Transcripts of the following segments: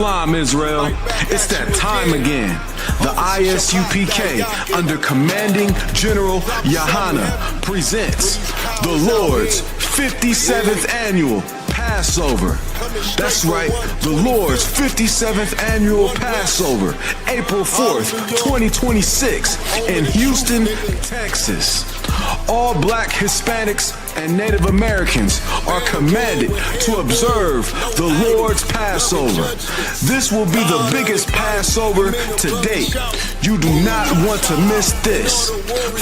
Shalom, Israel. It's that time again. The ISUPK, under commanding General Yahana, presents the Lord's 57th annual Passover. That's right, the Lord's 57th annual Passover, April 4th, 2026, in Houston, Texas. All Black, Hispanics, and Native Americans are commanded to observe the Lord's Passover. This will be the biggest Passover to date. You do not want to miss this.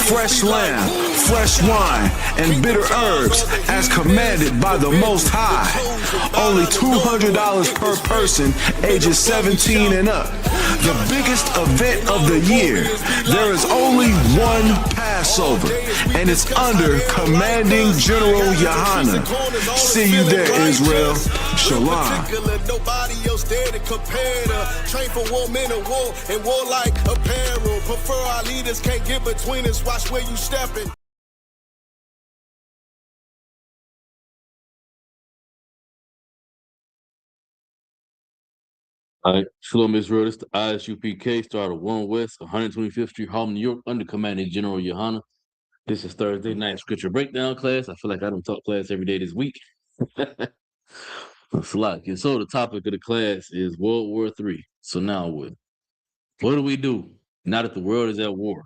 Fresh lamb, fresh wine, and bitter herbs as commanded by the Most High. Only $200 per person, ages 17 and up. The biggest event of the year. There is only one Passover, and it's under commanding General Yahana. See you there, Israel. Shalom. Nobody else there to compare to. Train for war, men of war, and warlike apparel. Prefer our leaders, can't get between us. Watch where you stepping. All right, Shalom Israel. This is the ISUPK, started 1 West, 125th Street, Harlem, New York, under commanding General Yahana. This is Thursday night scripture breakdown class. I feel like I don't talk class every day this week. It's a lot. And so the topic of the class is Ww3. So now what? What do we do now that the world is at war?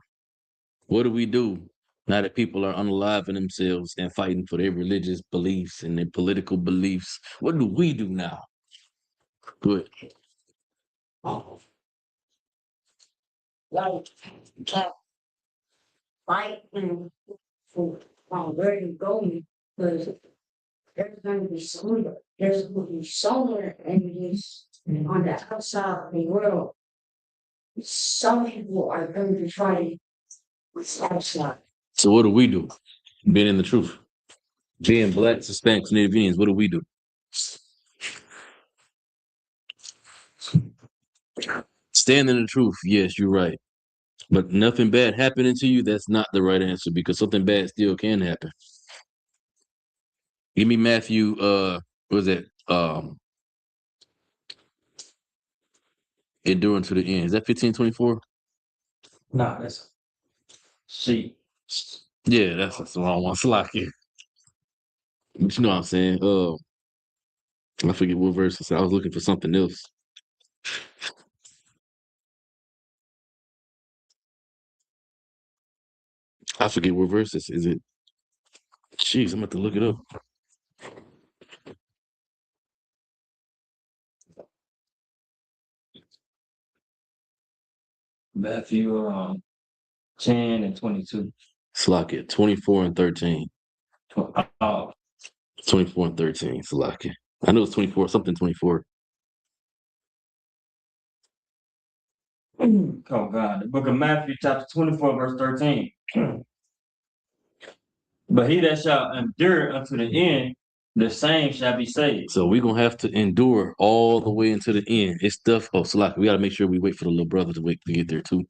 What do we do now that people are unaliving themselves and fighting for their religious beliefs and their political beliefs? What do we do now? Good. Like, can't fight and for where you're going, because there's going to be somewhere in this, on the outside of the world, some people are going to try with outside. So what do we do? Being in the truth. Being Black, Hispanics, Native Indians, what do we do? Stand in the truth. Yes, you're right. But nothing bad happening to you, that's not the right answer, because something bad still can happen. Give me Matthew, what was that? Enduring to the end. Is that 15:24? Nah, that's she. Yeah, that's the wrong one. Slacky. But you know what I'm saying? I forget what verse it said. I was looking for something else. I forget what verse this is. It? Jeez, I'm about to look it up. Matthew 10 and 22. Slacky, 24 and 13. Oh, 24 and 13. Slacky. I know it's 24, something 24. oh God. The book of Matthew, chapter 24, verse 13. But he that shall endure unto the end, the same shall be saved. So we're gonna have to endure all the way into the end. It's stuff. Oh, Slacky, we gotta make sure we wait for the little brother to get there too.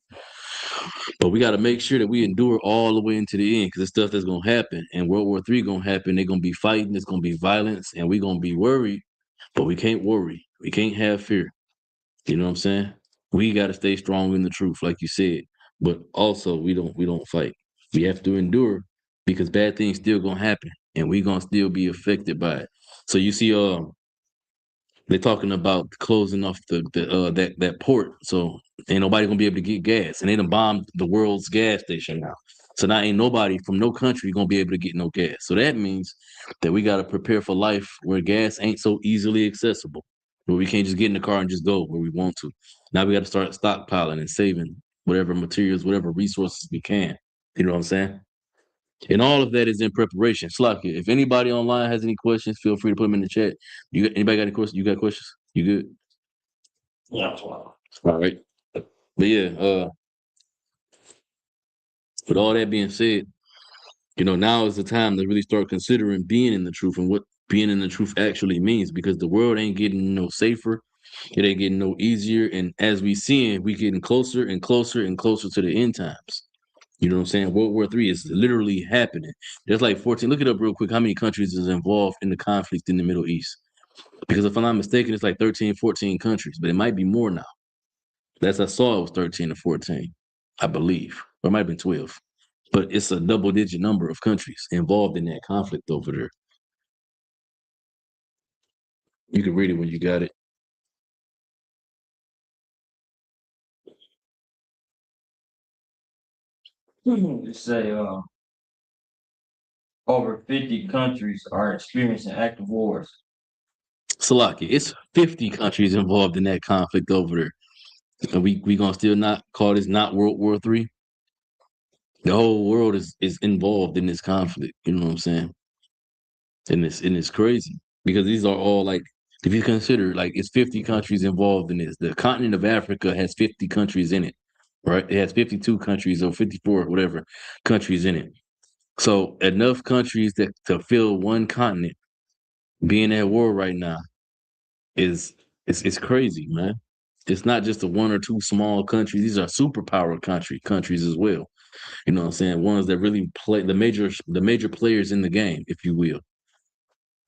But we gotta make sure that we endure all the way into the end, because it's stuff that's gonna happen. And World War III gonna happen. They're gonna be fighting. It's gonna be violence, and we're gonna be worried. But we can't worry. We can't have fear. You know what I'm saying? We gotta stay strong in the truth, like you said. But also, we don't fight. We have to endure, because bad things still gonna happen, and we gonna still be affected by it. So you see, they're talking about closing off that port, so ain't nobody gonna be able to get gas, and they done bombed the world's gas station now. So now ain't nobody from no country gonna be able to get no gas. So that means that we gotta prepare for life where gas ain't so easily accessible, where we can't just get in the car and just go where we want to. Now we gotta start stockpiling and saving whatever materials, whatever resources we can. You know what I'm saying? And all of that is in preparation. Slakia, if anybody online has any questions, feel free to put them in the chat. Anybody got any questions? You got questions? You good? Yeah. All right. But yeah, with all that being said, now is the time to really start considering being in the truth and what being in the truth actually means, because the world ain't getting no safer. It ain't getting no easier. And as we seeing, we getting closer and closer and closer to the end times. You know what I'm saying? World War III is literally happening. There's like 14. Look it up real quick. How many countries is involved in the conflict in the Middle East? Because if I'm not mistaken, it's like 13, 14 countries, but it might be more now. That's I saw it was 13 or 14, I believe. Or it might have been 12. But it's a double-digit number of countries involved in that conflict over there. You can read it when you got it. It say over 50 countries are experiencing active wars. Salaki, it's 50 countries involved in that conflict over there. And we gonna still not call this not World War III? The whole world is involved in this conflict. You know what I'm saying? And it's crazy because these are all like, if you consider like it's 50 countries involved in this. The continent of Africa has 50 countries in it, right? It has 52 countries or 54 whatever countries in it. So enough countries that to fill one continent being at war right now is it's crazy, man. It's not just the one or two small countries. These are superpower countries as well. You know what I'm saying? Ones that really play the major players in the game, if you will.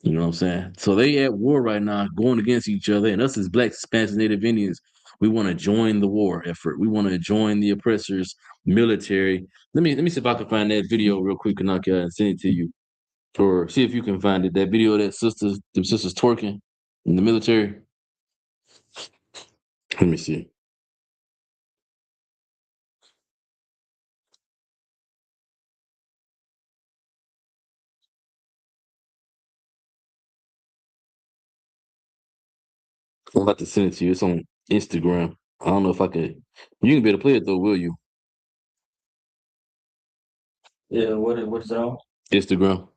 You know what I'm saying? So they at war right now, going against each other, and us as Black, Spanish, Native Indians, we want to join the war effort. We want to join the oppressors' military. Let me see if I can find that video real quick, Kanaka, and send it to you, or see if you can find it. That video of that them sisters twerking in the military. Let me see. I'm about to send it to you. It's on Instagram. I don't know if I can. You can be able to play it though, will you? Yeah, what's that on? Instagram.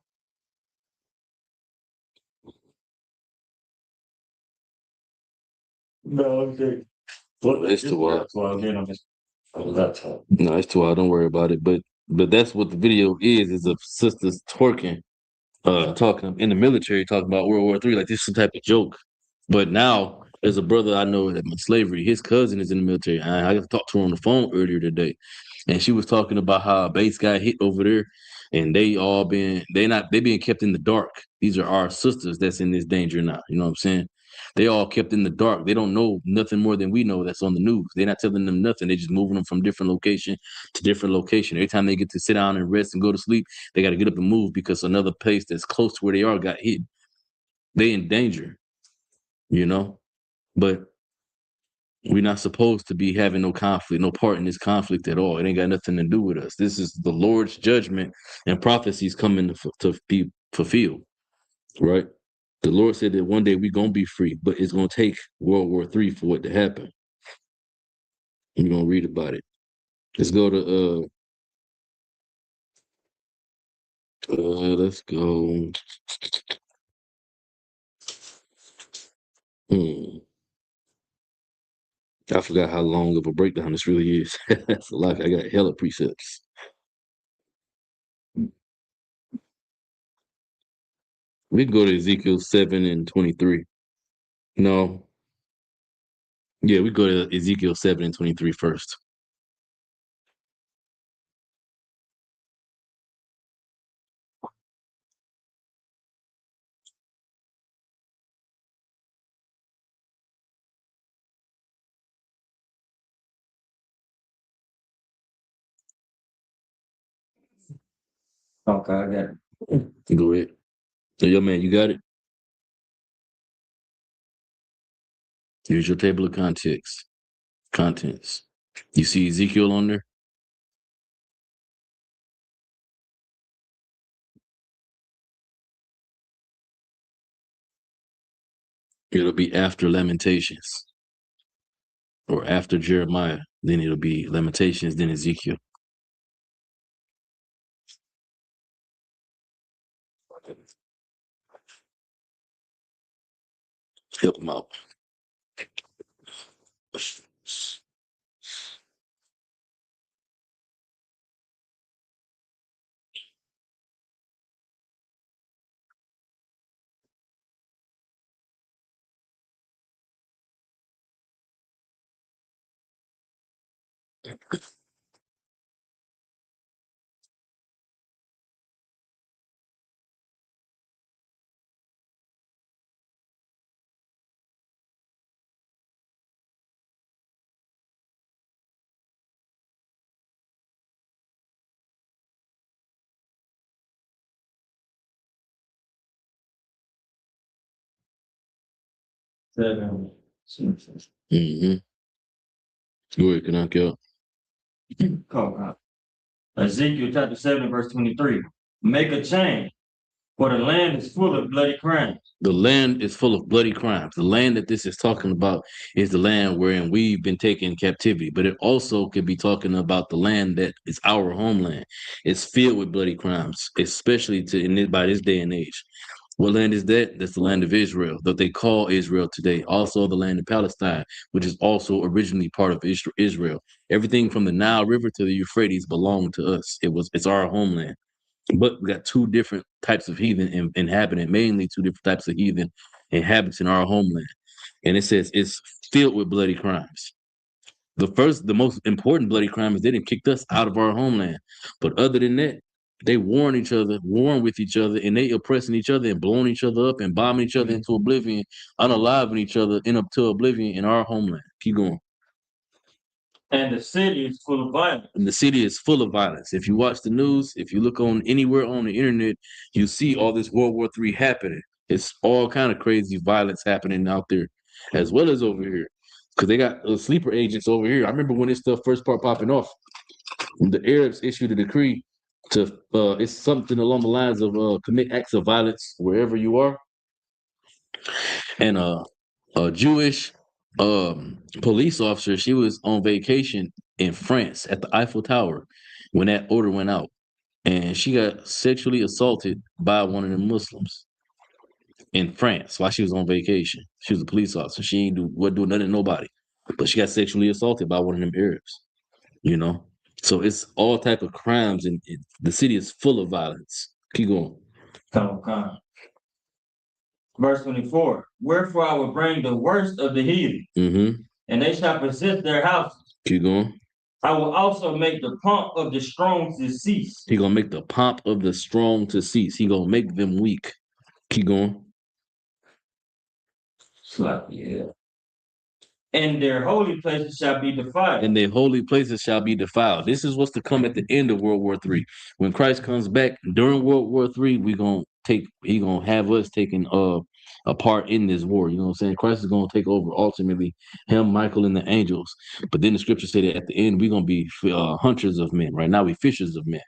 No, okay. It's too wild. Well, again, I'm just on the laptop. No, it's too wild. Don't worry about it. But that's what the video is of sisters twerking, talking in the military, talking about World War III, like this is some type of joke. But now there's a brother I know that in slavery, his cousin is in the military. I talked to her on the phone earlier today, and she was talking about how a base got hit over there, and they being kept in the dark. These are our sisters that's in this danger now. You know what I'm saying? They all kept in the dark. They don't know nothing more than we know that's on the news. They're not telling them nothing. They're just moving them from different location to different location. Every time they get to sit down and rest and go to sleep, they got to get up and move because another place that's close to where they are got hit. They in danger, you know? But we're not supposed to be having no conflict, no part in this conflict at all. It ain't got nothing to do with us. This is the Lord's judgment and prophecies coming to be fulfilled, right? The Lord said that one day we're going to be free, but it's going to take World War III for it to happen. We're going to read about it. Let's go to, let's go. Hmm. I forgot how long of a breakdown this really is. That's a lot. I got hella precepts. We can go to Ezekiel 7 and 23. No. Yeah, we go to Ezekiel 7 and 23 first. Okay, I got it. Go ahead. So, yo, man, you got it? Here's your table of contents. You see Ezekiel on there? It'll be after Lamentations or after Jeremiah. Then it'll be Lamentations, then Ezekiel. Help them out. 7. Mm-hmm. Go ahead, can I kill? Ezekiel chapter 7, verse 23. Make a change, for the land is full of bloody crimes. The land is full of bloody crimes. The land that this is talking about is the land wherein we've been taken captivity, but it also could be talking about the land that is our homeland. It's filled with bloody crimes, especially by this day and age. What land is that? That's the land of Israel, that they call Israel today. Also, the land of Palestine, which is also originally part of Israel. Everything from the Nile River to the Euphrates belonged to us. It's our homeland. But we got two different types of heathen inhabitant, mainly two different types of heathen inhabitants in our homeland. And it says it's filled with bloody crimes. The most important bloody crime is they didn't kicked us out of our homeland. But other than that, they warring with each other, and they oppressing each other and blowing each other up and bombing each other into oblivion, unaliving each other up to oblivion in our homeland. Keep going. And the city is full of violence. And the city is full of violence. If you watch the news, if you look on anywhere on the internet, you see all this World War III happening. It's all kind of crazy violence happening out there, as well as over here, because they got sleeper agents over here. I remember when this stuff first started popping off, the Arabs issued a decree to it's something along the lines of commit acts of violence wherever you are, and a Jewish police officer, she was on vacation in France at the Eiffel Tower when that order went out, and she got sexually assaulted by one of the Muslims in France while she was on vacation. She was a police officer. She wasn't doing nothing to nobody, but she got sexually assaulted by one of them Arabs. You know, so it's all type of crimes, and the city is full of violence. Keep going. Verse 24. Wherefore I will bring the worst of the heathen, Mm-hmm. and they shall possess their houses. Keep going. I will also make the pomp of the strong to cease. He gonna make the pomp of the strong to cease. He gonna make them weak. Keep going. Yeah. And their holy places shall be defiled. And their holy places shall be defiled. This is what's to come at the end of World War III. When Christ comes back during World War III, he gonna have us taking a part in this war. You know what I'm saying? Christ is gonna take over ultimately, him, Michael, and the angels. But then the scripture say that at the end we're gonna be hunters of men. Right now we fishers of men.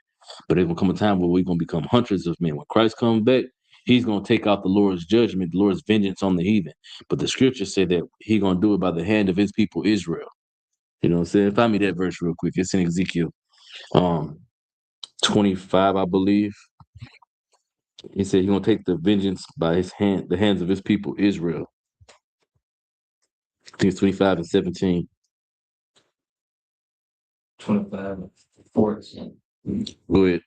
But there's gonna come a time where we're gonna become hunters of men. When Christ comes back, he's gonna take out the Lord's judgment, the Lord's vengeance on the heathen. But the scriptures say that he's gonna do it by the hand of his people Israel. You know what I'm saying? Find me that verse real quick. It's in Ezekiel 25, I believe. He said he's gonna take the vengeance by his hand, the hands of his people Israel. I think it's 25 and 17. 25 and 14. Go ahead.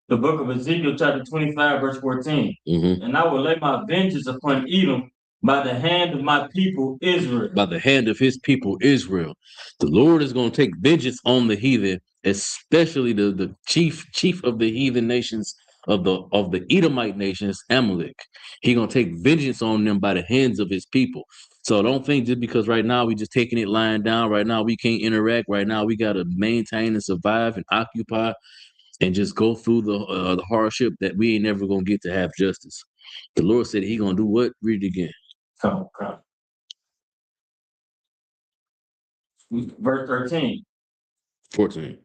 The book of Ezekiel, chapter 25, verse 14. Mm-hmm. And I will lay my vengeance upon Edom by the hand of my people Israel. By the hand of his people Israel. The Lord is going to take vengeance on the heathen, especially the chief of the heathen nations of the Edomite nations, Amalek. He's going to take vengeance on them by the hands of his people. So don't think just because right now we just taking it lying down, right now we can't interact, right now we got to maintain and survive and occupy and just go through the hardship that we ain't never going to get to have justice. The Lord said he going to do what? Read it again. Come. Verse 13. 14.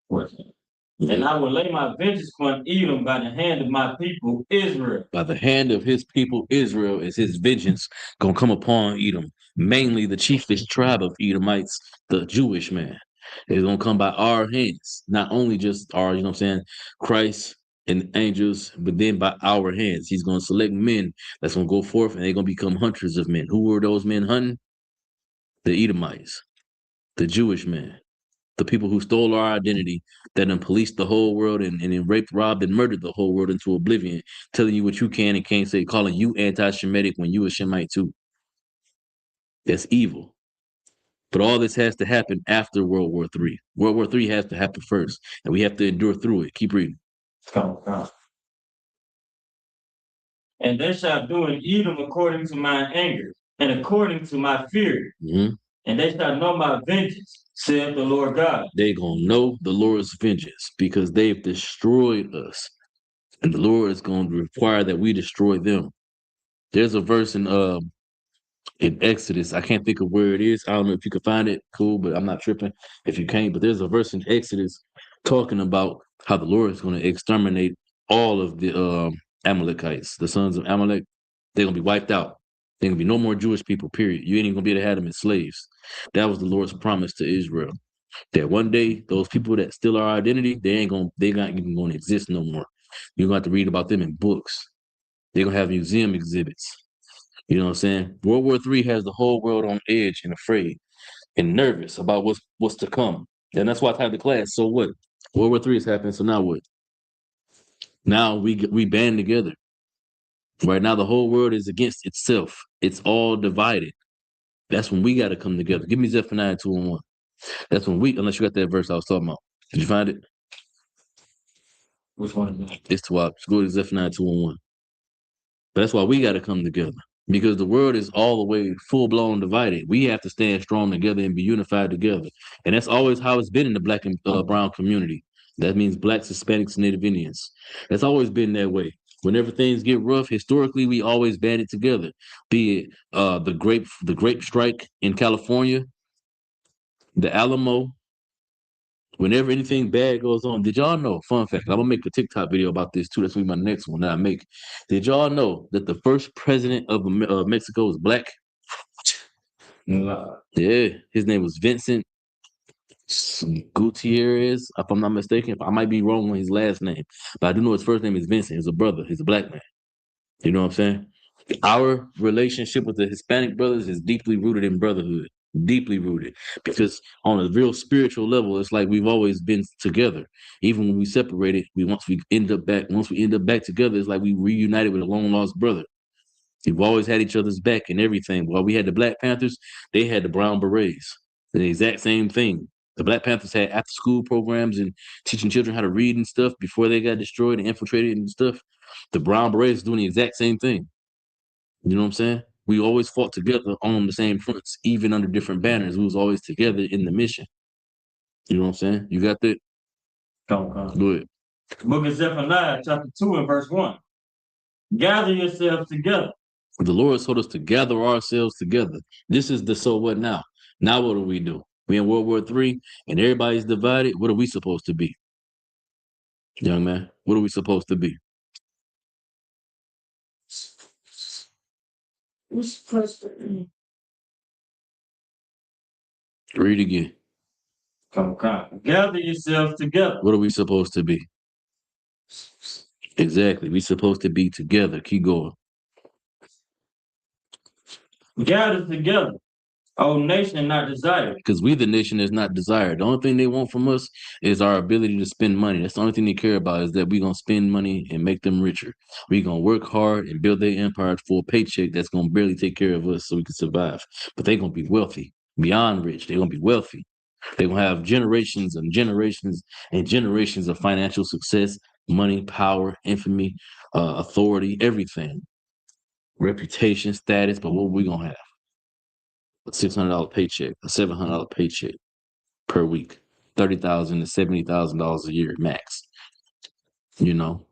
14. And I will lay my vengeance upon Edom by the hand of my people Israel. By the hand of his people Israel is his vengeance going to come upon Edom. Mainly the chiefest tribe of Edomites, the Jewish man. It's going to come by our hands. Not only just our, you know what I'm saying, Christ and angels, but then by our hands. He's going to select men that's going to go forth and they're going to become hunters of men. Who were those men hunting? The Edomites, the Jewish men. The people who stole our identity, that then policed the whole world and then raped, robbed, and murdered the whole world into oblivion, telling you what you can and can't say, calling you anti-Shemitic when you a Shemite too. That's evil. But all this has to happen after World War III. World War III has to happen first, and we have to endure through it. Keep reading. Come. And they shall do in Edom according to my anger and according to my fury. Mm-hmm. And they shall know my vengeance, saith the Lord God. They're going to know the Lord's vengeance because they've destroyed us. And the Lord is going to require that we destroy them. There's a verse in Exodus. I can't think of where it is. I don't know if you can find it. Cool, but I'm not tripping if you can't. But there's a verse in Exodus talking about how the Lord is going to exterminate all of the Amalekites, the sons of Amalek. They're going to be wiped out. There going to be no more Jewish people, period. You ain't even going to be able to have them as slaves. That was the Lord's promise to Israel. That one day, those people that steal our identity, they're not even going to exist no more. You're going to have to read about them in books. They're going to have museum exhibits. You know what I'm saying? World War III has the whole world on edge and afraid and nervous about what's to come. And that's why I titled the class, so what? World War III is happening, so now what? Now we band together. Right now, the whole world is against itself. It's all divided. That's when we got to come together. Give me Zephaniah 2:1. That's when unless you got that verse I was talking about. Did you find it? Which one is that? It's 12. Go to Zephaniah 2:1. But that's why we got to come together. Because the world is all the way full-blown divided. We have to stand strong together and be unified together. And that's always how it's been in the black and brown community. That means blacks, Hispanics, and Native Indians. That's always been that way. Whenever things get rough, historically, we always banded together. Be it the grape strike in California, the Alamo. Whenever anything bad goes on, did y'all know? Fun fact: I'm gonna make a TikTok video about this too. That's gonna be my next one that I make. Did y'all know that the first president of Mexico was black? Nah. Yeah, his name was Vincent Gutierrez, if I'm not mistaken. I might be wrong on his last name, but I do know his first name is Vincent. He's a brother. He's a black man. You know what I'm saying? Our relationship with the Hispanic brothers is deeply rooted in brotherhood, deeply rooted, because on a real spiritual level, it's like we've always been together. Even when we separated, once we end up back together, it's like we reunited with a long lost brother. We've always had each other's back and everything. While we had the Black Panthers, they had the Brown Berets. The exact same thing. The Black Panthers had after school programs and teaching children how to read and stuff before they got destroyed and infiltrated and stuff. The Brown Berets doing the exact same thing. You know what I'm saying? We always fought together on the same fronts, even under different banners. We was always together in the mission. You know what I'm saying? You got that? Come. Go ahead. Book of Zephaniah, chapter 2 and verse 1. Gather yourselves together. The Lord told us to gather ourselves together. This is the so what now? Now what do? We in World War III and everybody's divided. What are we supposed to be? Young man, what are we supposed to be? We're supposed to Read again. Come. Gather yourselves together. What are we supposed to be? Exactly. We supposed to be together. Keep going. Gather together. O nation not desired. Because we, the nation, is not desired. The only thing they want from us is our ability to spend money. That's the only thing they care about is that we're going to spend money and make them richer. We're going to work hard and build their empire for a paycheck that's going to barely take care of us so we can survive. But they're going to be wealthy, beyond rich. They're going to be wealthy. They're going to have generations and generations and generations of financial success, money, power, infamy, authority, everything. Reputation, status, but what are we going to have? A $600 paycheck, a $700 paycheck per week, $30,000 to $70,000 a year max. You know,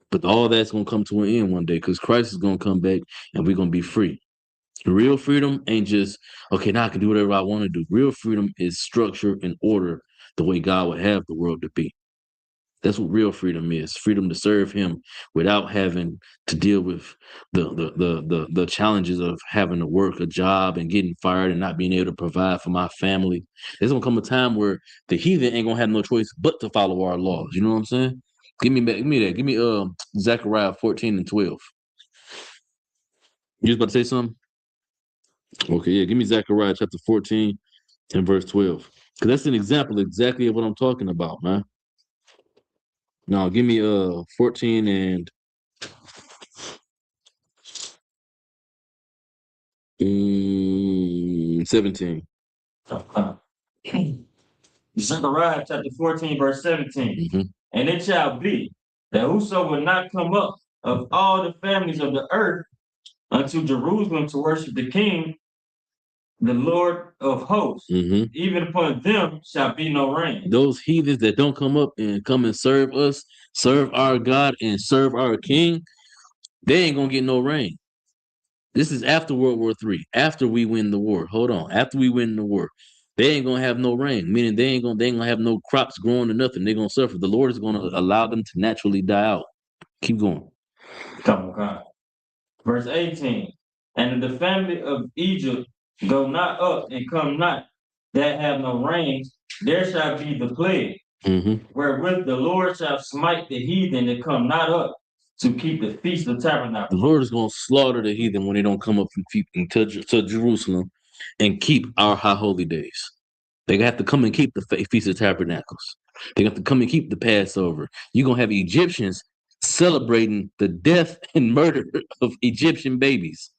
but all that's gonna come to an end one day because Christ is gonna come back and we're gonna be free. Real freedom ain't just okay. Now I can do whatever I want to do. Real freedom is structure and order the way God would have the world to be. That's what real freedom is. Freedom to serve him without having to deal with the challenges of having to work a job and getting fired and not being able to provide for my family. There's gonna come a time where the heathen ain't gonna have no choice but to follow our laws. You know what I'm saying? Give me that. Give me Zechariah 14 and 12. You was about to say something? Okay, yeah, give me Zechariah chapter 14 and verse 12. Because that's an example exactly of what I'm talking about, man. No, give me 14 and 17. Zechariah chapter 14, verse 17. Mm-hmm. And it shall be that whoso will not come up of all the families of the earth unto Jerusalem to worship the King, the Lord of hosts, Mm-hmm. even upon them shall be no rain. Those heathens that don't come and serve us, serve our God, and serve our King, they ain't gonna get no rain. This is after World War III, after we win the war. Hold on, after we win the war, they ain't gonna have no rain. Meaning they ain't gonna have no crops growing or nothing. They're gonna suffer. The Lord is gonna allow them to naturally die out. Keep going. Come on. Verse 18. And if the family of Egypt go not up and come not, that have no rain, there shall be the plague, Mm-hmm. wherewith the Lord shall smite the heathen that come not up to keep the feast of The tabernacles. Lord is gonna slaughter the heathen when they don't come up to Jerusalem and keep our high holy days. They have to come and keep the Feast of Tabernacles. They have to come and keep the Passover. You're going to have Egyptians celebrating the death and murder of Egyptian babies.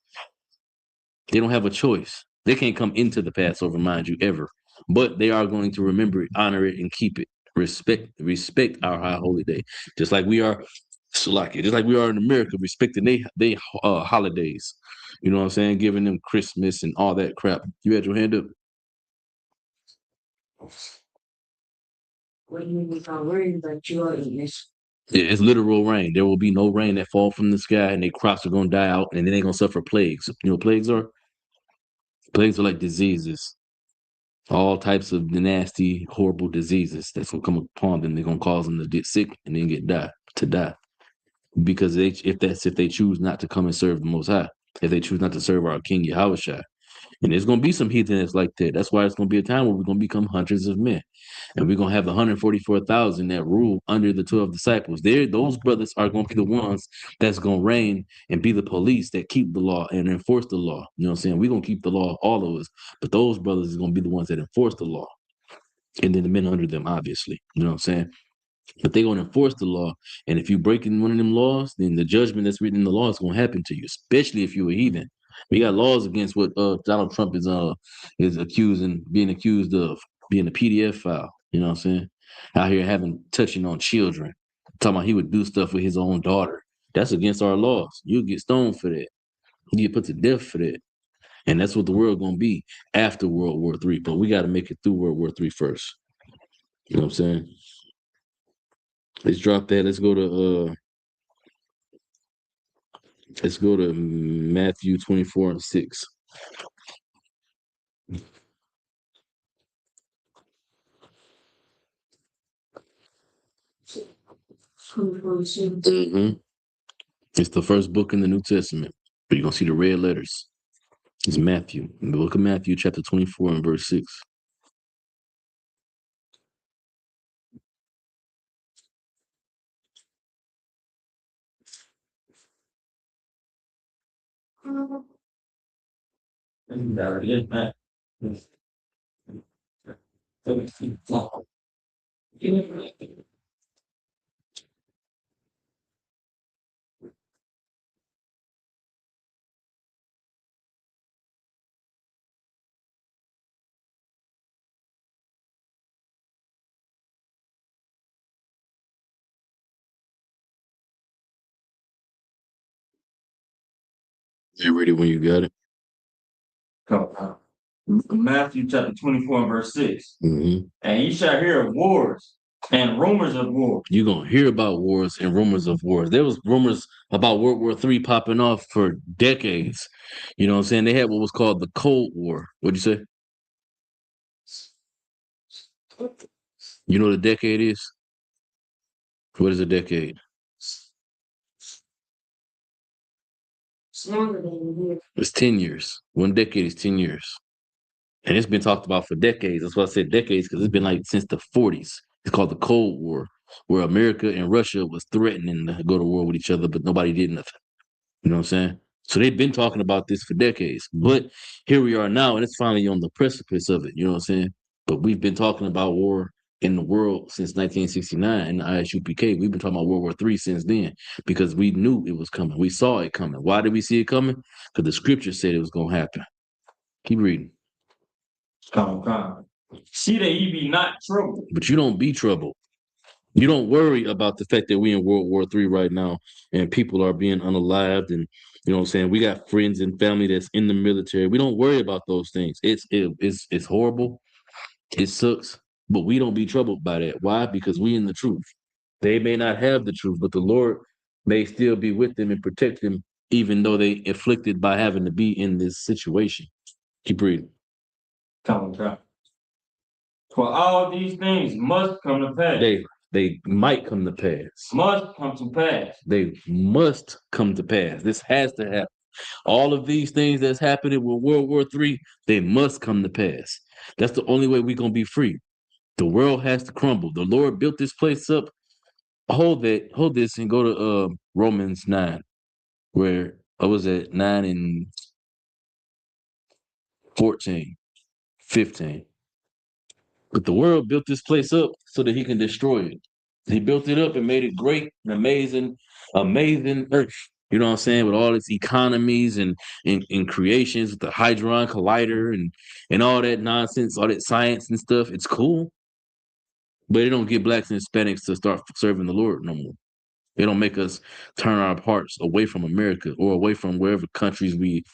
They don't have a choice. They can't come into the Passover, mind you, ever. But they are going to remember it, honor it, and keep it. Respect our high holy day. Just like we are, just like we are in America, respecting they holidays. You know what I'm saying? Giving them Christmas and all that crap. You had your hand up. What do you mean by worrying about you are in this? It's literal rain. There will be no rain that fall from the sky, and their crops are gonna die out, and then they're gonna suffer plagues. You know what plagues are? Plagues are like diseases, all types of nasty, horrible diseases that's gonna come upon them. They're gonna cause them to get sick and then die because if they choose not to come and serve the Most High, if they choose not to serve our King Yahushua. And there's going to be some heathen that's like that. That's why it's going to be a time where we're going to become hundreds of men. And we're going to have the 144,000 that rule under the 12 disciples. Those brothers are going to be the ones that's going to reign and be the police that keep the law and enforce the law. You know what I'm saying? We're going to keep the law, all of us. But those brothers are going to be the ones that enforce the law. And then the men under them, obviously. You know what I'm saying? But they're going to enforce the law. And if you break in one of them laws, then the judgment that's written in the law is going to happen to you, especially if you're a heathen. We got laws against what Donald Trump is being accused of, being a PDF file. You know what I'm saying? Out here touching on children. Talking about he would do stuff with his own daughter. That's against our laws. You'll get stoned for that. You get put to death for that. And that's what the world gonna be after World War III. But we got to make it through World War III first. You know what I'm saying? Let's drop that. Let's go to Matthew 24:6. Mm-hmm. It's the first book in the New Testament. But you're gonna see the red letters. It's Matthew. In the book of Matthew, chapter 24 and verse 6. You ready when you got it? Matthew chapter 24 and verse 6. Mm-hmm. And ye shall hear of wars and rumors of war. You're gonna hear about wars and rumors of wars. There was rumors about World War III popping off for decades. You know what I'm saying? They had what was called the Cold War. What'd you say? You know what a decade is? What is a decade? It's longer than a year. It's 10 years. One decade is 10 years. And it's been talked about for decades. That's why I said decades, because it's been like since the 40s. It's called the Cold War, where America and Russia was threatening to go to war with each other, but nobody did nothing. You know what I'm saying? So they've been talking about this for decades. But here we are now, and it's finally on the precipice of it. You know what I'm saying? But we've been talking about war in the world since 1969 in the ISUPK. We've been talking about World War III since then because we knew it was coming. We saw it coming. Why did we see it coming? Because the scripture said it was going to happen. Keep reading. Come. See that ye be not troubled. But you don't be troubled. You don't worry about the fact that we in World War III right now and people are being unalived, and you know what I'm saying. We got friends and family that's in the military. We don't worry about those things. It's horrible. It sucks, but we don't be troubled by that. Why? Because we in the truth. They may not have the truth, but the Lord may still be with them and protect them, even though they afflicted by having to be in this situation. Keep reading. Come on. For all these things must come to pass. They might come to pass. Must come to pass. They must come to pass. This has to happen. All of these things that's happening with World War III, they must come to pass. That's the only way we're gonna be free. The world has to crumble. The Lord built this place up. Hold this, and go to Romans 9, where I was at 9 and 14, 15. But the world built this place up so that he can destroy it. He built it up and made it great and amazing earth. You know what I'm saying? With all its economies and creations with the Hadron Collider and all that nonsense, all that science and stuff. It's cool. But it don't get blacks and Hispanics to start serving the Lord no more. It don't make us turn our hearts away from America or away from wherever countries we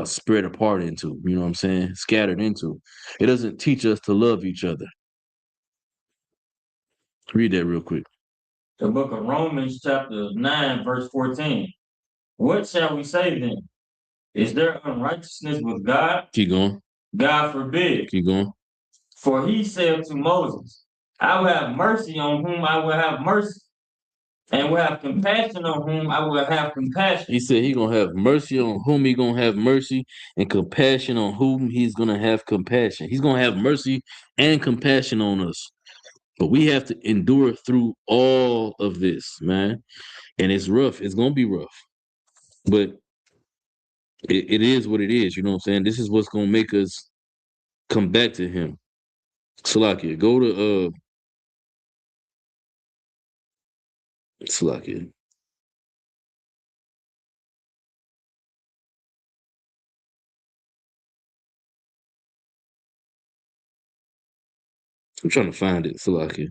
spread apart into. You know what I'm saying? Scattered into. It doesn't teach us to love each other. Read that real quick. The book of Romans, chapter 9, verse 14. What shall we say then? Is there unrighteousness with God? Keep going. God forbid. Keep going. For he said to Moses, I will have mercy on whom I will have mercy, and will have compassion on whom I will have compassion. He said he's going to have mercy on whom he's going to have mercy, and compassion on whom he's going to have compassion. He's going to have mercy and compassion on us. But we have to endure through all of this, man. And it's rough. It's going to be rough. But it is what it is. You know what I'm saying? This is what's going to make us come back to him. Salakia, go to Salakia. I'm trying to find it, Salakia.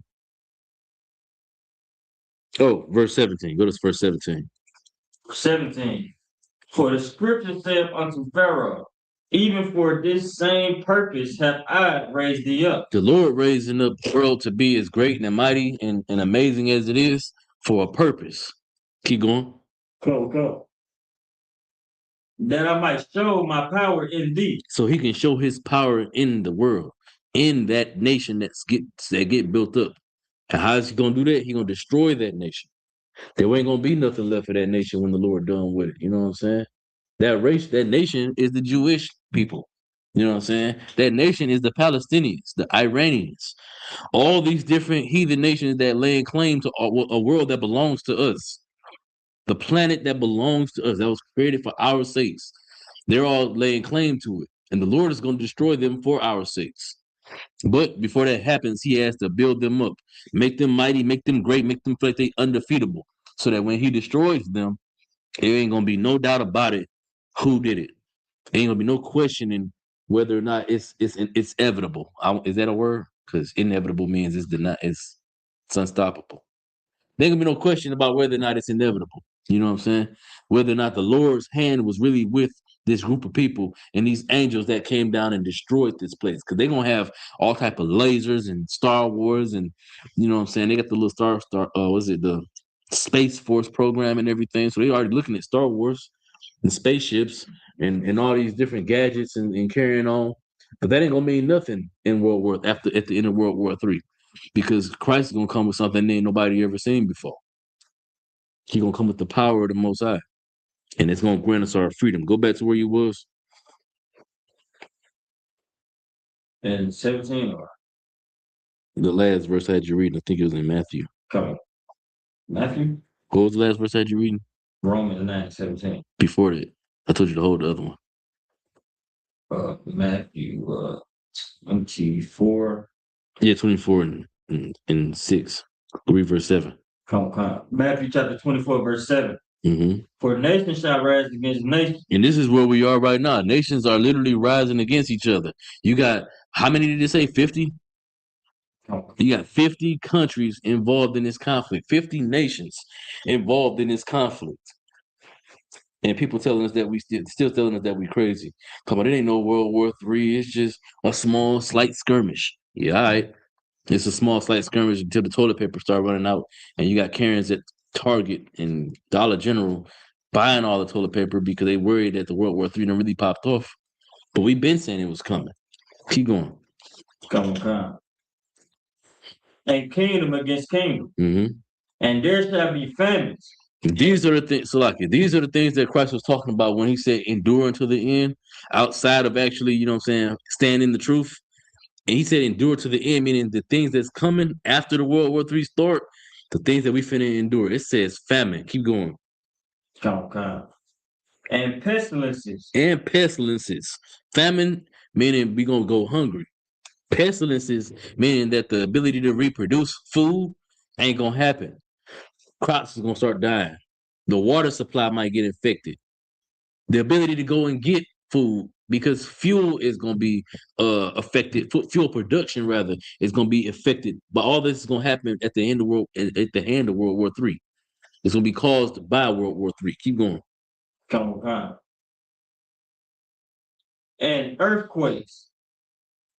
Oh, verse 17. Go to verse 17. 17. For the scripture saith unto Pharaoh, even for this same purpose have I raised thee up. The Lord raising up the world to be as great and mighty and amazing as it is for a purpose. Keep going. Go. That I might show my power in thee. So he can show his power in the world, in that nation that get built up. And how is he gonna do that? He's gonna destroy that nation. There ain't gonna be nothing left for that nation when the Lord done with it. You know what I'm saying? That nation is the Jewish people. You know what I'm saying? That nation is the Palestinians, the Iranians, all these different heathen nations that lay claim to a world that belongs to us, the planet that belongs to us, that was created for our sakes. They're all laying claim to it, and the Lord is going to destroy them for our sakes. But before that happens, he has to build them up, make them mighty, make them great, make them feel like they undefeatable, so that when he destroys them, there ain't going to be no doubt about it who did it. Ain't gonna be no questioning whether or not it's inevitable. Is that a word? Because inevitable means it's unstoppable. There ain't gonna be no question about whether or not it's inevitable. You know what I'm saying? Whether or not the Lord's hand was really with this group of people and these angels that came down and destroyed this place. Because they're gonna have all type of lasers and Star Wars, and you know what I'm saying? They got the little the Space Force program and everything. So they already looking at Star Wars and spaceships and all these different gadgets and carrying on. But that ain't gonna mean nothing in at the end of World War III. Because Christ is gonna come with something ain't nobody ever seen before. He's gonna come with the power of the Most High. And it's gonna grant us our freedom. Go back to where you was. And 17 or The last verse I had you reading, I think it was in Matthew. come on. Matthew? What was the last verse I had you reading? Romans 9:17. Before that. I told you to hold the other one. Matthew 24. Yeah, 24 and 6. Read verse 7. Come on. Matthew chapter 24, verse 7. Mm-hmm. For nation shall rise against nation. And this is where we are right now. Nations are literally rising against each other. You got, how many did they say? 50? You got 50 countries involved in this conflict, 50 nations involved in this conflict. And people telling us that we still telling us that we crazy. Come on, it ain't no World War III. It's just a small, slight skirmish. Yeah, all right. It's a small, slight skirmish until the toilet paper start running out, and you got Karens at Target and Dollar General buying all the toilet paper because they worried that the World War III done really popped off. But we've been saying it was coming. Keep going. Come. And kingdom against kingdom. Mm-hmm. And there shall be famines. These are the things, Salaki, these are the things that Christ was talking about when he said endure until the end, outside of actually, you know what I'm saying, stand in the truth. And he said endure to the end, meaning the things that's coming after the World War III start, the things that we finna endure. It says famine. Keep going. Come. And pestilences. And pestilences. Famine, meaning we gonna go hungry. Pestilences, meaning that the ability to reproduce food ain't gonna happen. Crops is gonna start dying. The water supply might get infected. The ability to go and get food because fuel is going to be affected. Fuel production rather is going to be affected. But all this is going to happen at the end of World War III. It's going to be caused by World War III. Keep going. Come. And earthquakes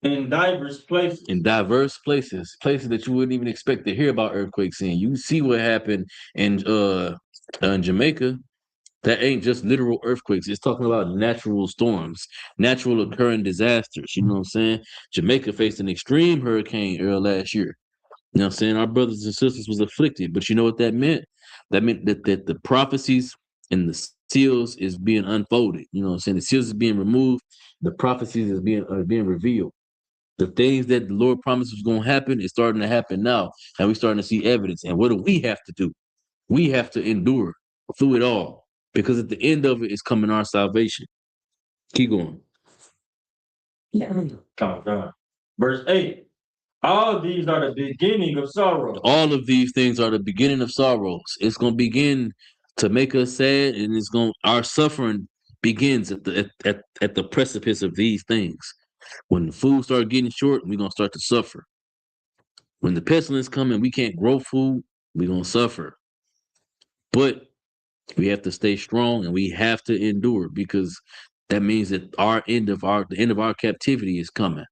in diverse places. In diverse places, places that you wouldn't even expect to hear about earthquakes in. You see what happened in Jamaica. That ain't just literal earthquakes. It's talking about natural storms, natural occurring disasters. You know what I'm saying? Jamaica faced an extreme hurricane early last year. You know what I'm saying? Our brothers and sisters was afflicted. But you know what that meant? That meant that the prophecies and the seals is being unfolded. You know what I'm saying? The seals is being removed. The prophecies is being revealed. The things that the Lord promised was going to happen is starting to happen now. And we're starting to see evidence. And what do we have to do? We have to endure through it all. Because at the end of it is coming our salvation. Keep going. Come. Verse 8. All these are the beginning of sorrow. All of these things are the beginning of sorrows. It's going to begin to make us sad, and our suffering begins at the precipice of these things. When the food start getting short, we're going to start to suffer. When the pestilence come and we can't grow food, we're going to suffer. But we have to stay strong and we have to endure because that means that the end of our captivity is coming.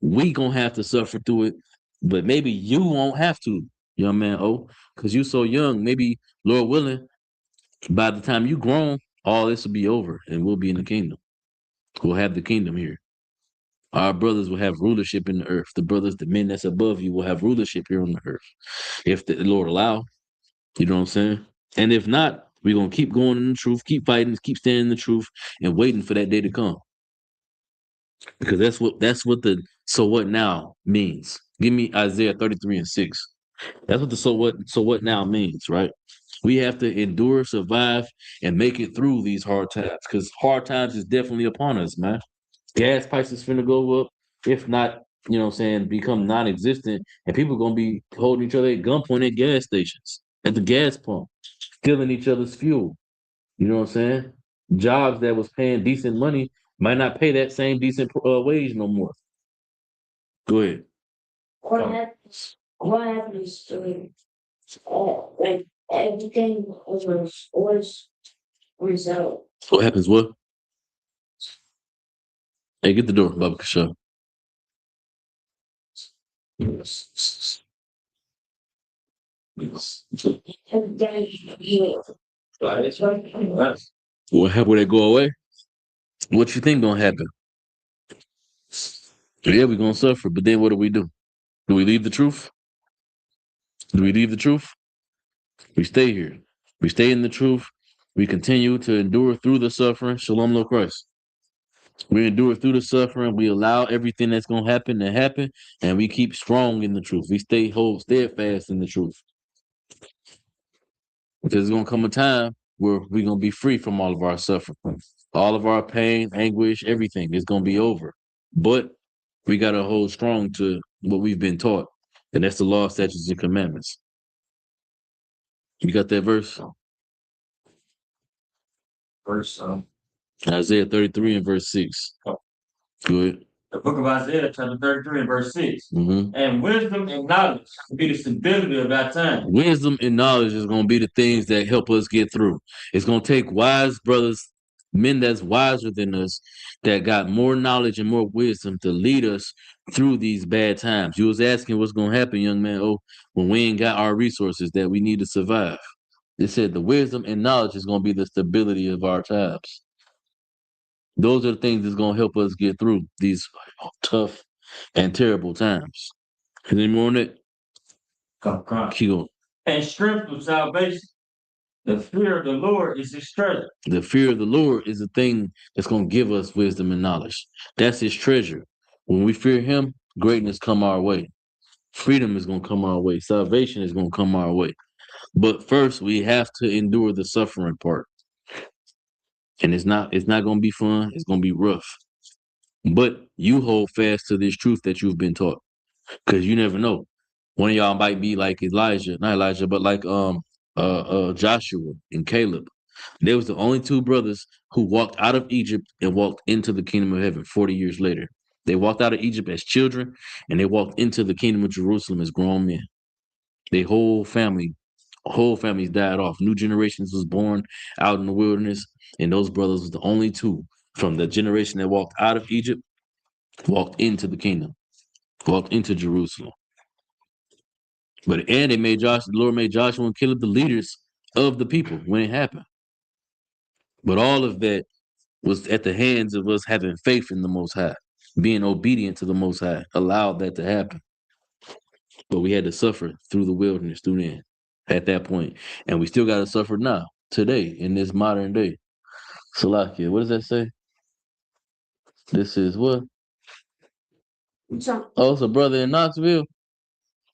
We gonna have to suffer through it, but maybe you won't have to, young man. Oh, because you so young. Maybe Lord willing, by the time you grown, all this will be over and we'll be in the kingdom. We'll have the kingdom here. Our brothers will have rulership in the earth. The men that's above you will have rulership here on the earth. If the Lord allow, you know what I'm saying? And if not, we're gonna keep going in the truth, keep fighting, keep standing in the truth, and waiting for that day to come. Because that's what the so what now means. Give me Isaiah 33:6. That's what the so what now means, right? We have to endure, survive, and make it through these hard times. Because hard times is definitely upon us, man. Gas prices finna go up. If not, you know what I'm saying, become non-existent, and people gonna be holding each other at gunpoint at gas stations, at the gas pump, stealing each other's fuel. You know what I'm saying? Jobs that was paying decent money might not pay that same decent wage no more. Go ahead. What happens to like everything was always result? What happens? What? Hey, get the door, Baba Kasha. Will they go away? What you think gonna happen? Yeah, we're gonna suffer, but then what do? Do we leave the truth? Do we leave the truth? We stay here. We stay in the truth. We continue to endure through the suffering. Shalom, Lord Christ. We endure through the suffering. We allow everything that's gonna happen to happen, and we keep strong in the truth. We hold steadfast in the truth. Because there's gonna come a time where we're gonna be free from all of our suffering, all of our pain, anguish, everything is gonna be over. But we gotta hold strong to what we've been taught, and that's the law, statutes, and commandments. You got that verse? Verse Isaiah 33 and verse 6. Good. The book of Isaiah, chapter 33, and verse 6. Mhm. And wisdom and knowledge will be the stability of our time. Wisdom and knowledge is going to be the things that help us get through. It's going to take wise brothers, men that's wiser than us, that got more knowledge and more wisdom to lead us through these bad times. You was asking what's going to happen, young man. Oh, when we ain't got our resources that we need to survive. It said the wisdom and knowledge is going to be the stability of our times. Those are the things that's going to help us get through these tough and terrible times. Any more on that? Come. Keep going. And strength of salvation. The fear of the Lord is his treasure. The fear of the Lord is the thing that's going to give us wisdom and knowledge. That's his treasure. When we fear him, greatness come our way. Freedom is going to come our way. Salvation is going to come our way. But first, we have to endure the suffering part. And it's not going to be fun. It's going to be rough. But you hold fast to this truth that you've been taught. Because you never know. One of y'all might be like Elijah, not Elijah, but like Joshua and Caleb. They was the only two brothers who walked out of Egypt and walked into the kingdom of heaven 40 years later. They walked out of Egypt as children and they walked into the kingdom of Jerusalem as grown men. Their whole families died off. New generations was born out in the wilderness, and those brothers was the only two from the generation that walked out of Egypt, walked into the kingdom, walked into Jerusalem. And the Lord made Joshua and Caleb the leaders of the people when it happened. But all of that was at the hands of us having faith in the Most High, being obedient to the Most High, allowed that to happen. But we had to suffer through the wilderness, through then, at that point. And we still got to suffer now, today, in this modern day. Salakia, what does that say? This is what? Oh, it's a brother in Knoxville.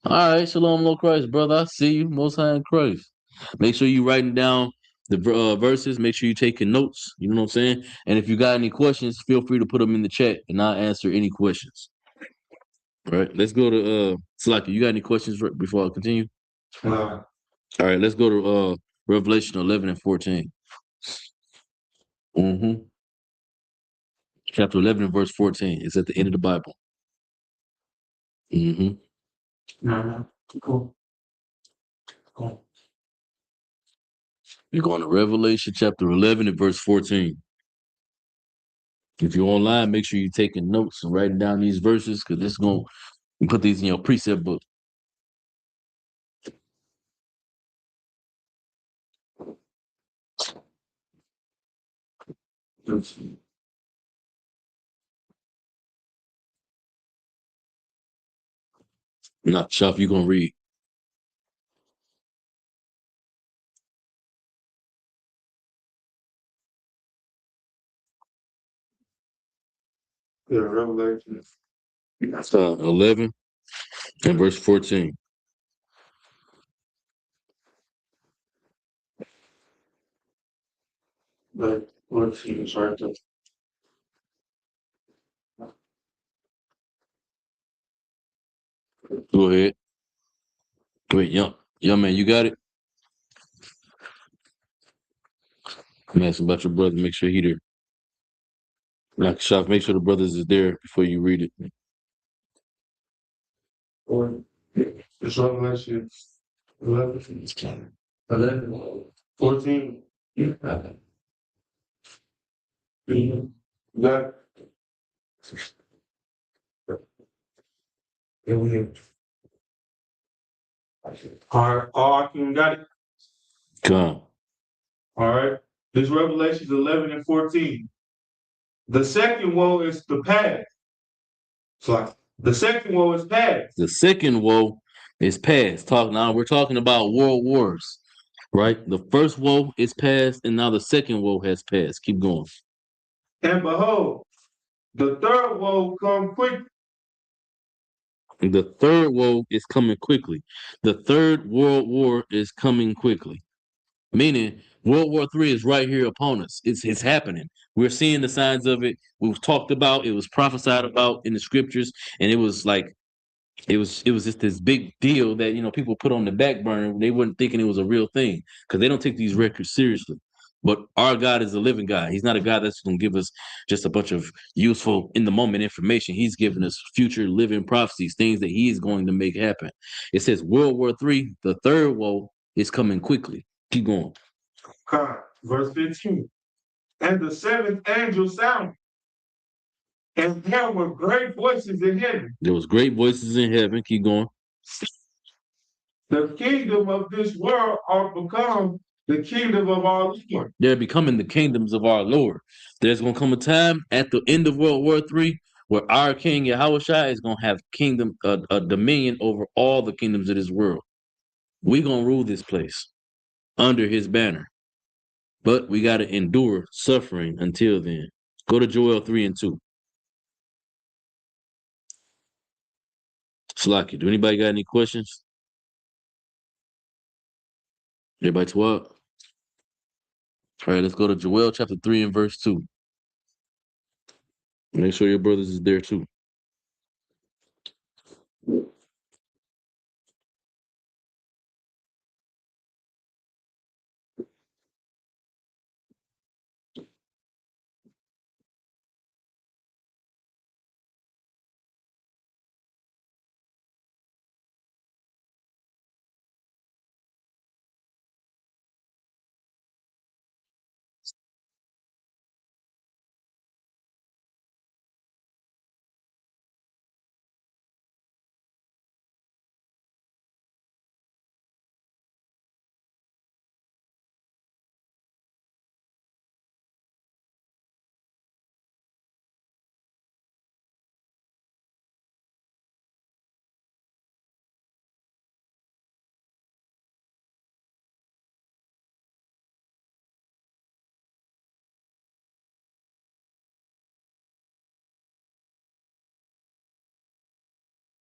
All right, Shalom, Lord Christ, brother. I see you, Most High in Christ. Make sure you writing down the verses. Make sure you taking notes. You know what I'm saying? And if you got any questions, feel free to put them in the chat, and I'll answer any questions. All right, let's go to Salaki. You got any questions before I continue? No. All right, let's go to Revelation 11 and 14. Mm-hmm. Chapter 11 and verse 14. It's at the end of the Bible. Mm-hmm. No. Cool. You're going to Revelation chapter 11 and verse 14. If you're online, make sure you're taking notes and writing down these verses, because this is going to put these in your precept book. Not Shaf, you're going to read. Yeah, Revelation. 11 and verse 14. But let's see, it's right there. Go ahead. Wait, young man, you got it? I'm asking about your brother. Make sure he there. Like Shaf, make sure the brothers is there before you read it. Or it's Revelation 11, 14. That. Yeah, we have. All right, Akim got it. Come. All right. This Revelations 11 and 14. The second woe is the past. So the second woe is past. The second woe is past. We're talking about world wars, right? The first woe is past, and now the second woe has passed. Keep going. And behold, the third woe come quick. The third woe is coming quickly. The third world war is coming quickly. Meaning World War III is right here upon us. It's happening. We're seeing the signs of it. We've talked about it, was prophesied about in the scriptures, and it was like it was just this big deal that people put on the back burner. They weren't thinking it was a real thing because they don't take these records seriously. But our God is a living God. He's not a God that's going to give us just a bunch of useful in the moment information. He's giving us future living prophecies, things that he is going to make happen. It says World War III, the third woe is coming quickly. Keep going. Verse 15. And the seventh angel sounded, and there were great voices in heaven. There was great voices in heaven. Keep going. The kingdom of this world are become the kingdom of our Lord. They're becoming the kingdoms of our Lord. There's going to come a time at the end of World War III where our King Yahushua is going to have kingdom, a dominion over all the kingdoms of this world. We're going to rule this place under his banner. But we got to endure suffering until then. Go to Joel 3 and 2. Slaki, do anybody got any questions? Everybody to what? All right, let's go to Joel chapter 3 and verse 2. Make sure your brothers is there too.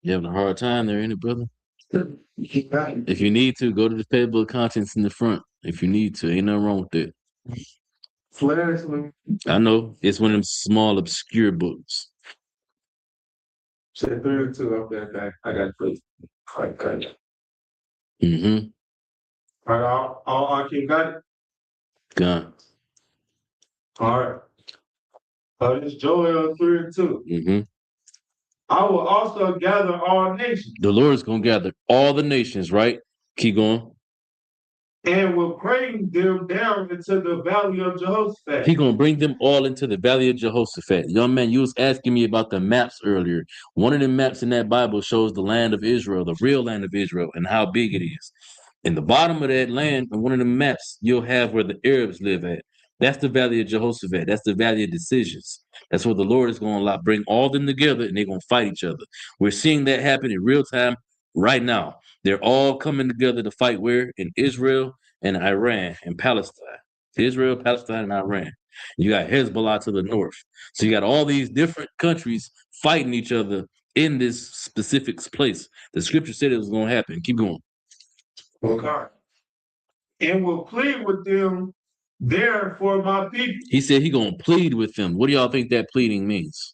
You having a hard time there, ain't it, brother? If you need to, go to the table of contents in the front. If you need to, ain't nothing wrong with that. Flashlight. I know it's one of them small, obscure books. Said 32 up there. I got three. Okay. Mm-hmm. All right, all you got it? Gone. All right. It's Joel 3 and 2. Mm-hmm. I will also gather all nations. The Lord is gonna gather all the nations, right? Keep going. And will bring them down into the valley of Jehoshaphat. He gonna bring them all into the valley of Jehoshaphat. Young man, you was asking me about the maps earlier. One of the maps in that Bible shows the land of Israel, the real land of Israel, and how big it is. In the bottom of that land, on one of the maps, you'll have where the Arabs live at. That's the valley of Jehoshaphat. That's the valley of decisions. That's where the Lord is going to bring all them together, and they're going to fight each other. We're seeing that happen in real time right now. They're all coming together to fight where? In Israel and Iran and Palestine. Israel, Palestine, and Iran. You got Hezbollah to the north. So you got all these different countries fighting each other in this specific place. The scripture said it was going to happen. Keep going. Okay. And will plead with them there for my people. He said he going to plead with them. What do y'all think that pleading means?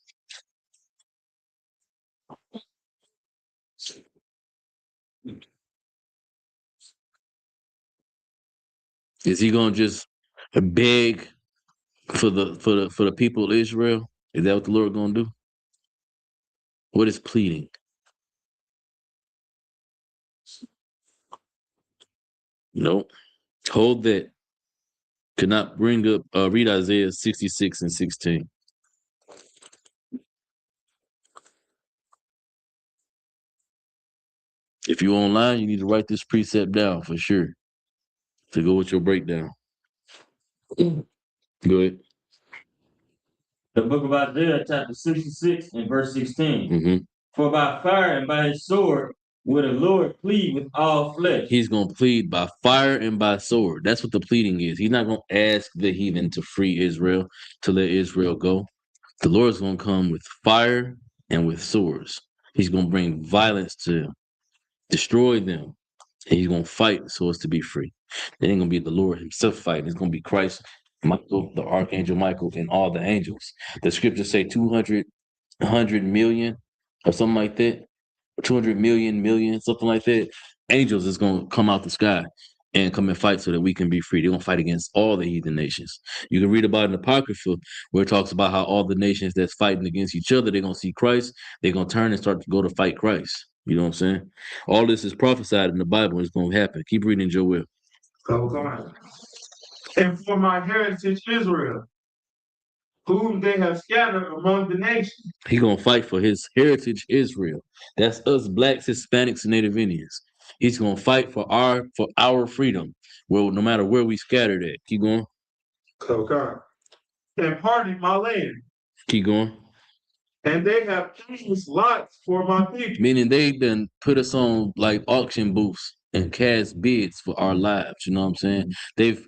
Is he going to just beg for the people of Israel? Is that what the Lord going to do? What is pleading? Nope. Hold that. Could not bring up, read Isaiah 66 and 16. If you're online, you need to write this precept down for sure to go with your breakdown. Go ahead. The book of Isaiah, chapter 66 and verse 16. Mm-hmm. For by fire and by his sword will the Lord plead with all flesh. He's going to plead by fire and by sword. That's what the pleading is. He's not going to ask the heathen to free Israel, to let Israel go. The Lord's going to come with fire and with swords. He's going to bring violence to them, destroy them, and he's going to fight so as to be free. It ain't going to be the Lord himself fighting. It's going to be Christ, Michael, the Archangel Michael, and all the angels. The scriptures say 100 million or something like that. 200 million, something like that. Angels is going to come out the sky and come and fight so that we can be free. They're going to fight against all the heathen nations. You can read about in the Apocrypha where it talks about how all the nations that's fighting against each other, they're going to see Christ. They're going to turn and start to go to fight Christ. You know what I'm saying? All this is prophesied in the Bible and it's going to happen. Keep reading, Joel. Come on. And for my heritage Israel, whom they have scattered among the nations. He going to fight for his heritage, Israel. That's us blacks, Hispanics, and Native Indians. He's going to fight for our freedom, well, no matter where we scattered at. Keep going. Come on. And pardon my land. Keep going. And they have cast lots for my people. Meaning they done put us on like auction booths and cast bids for our lives. You know what I'm saying? They've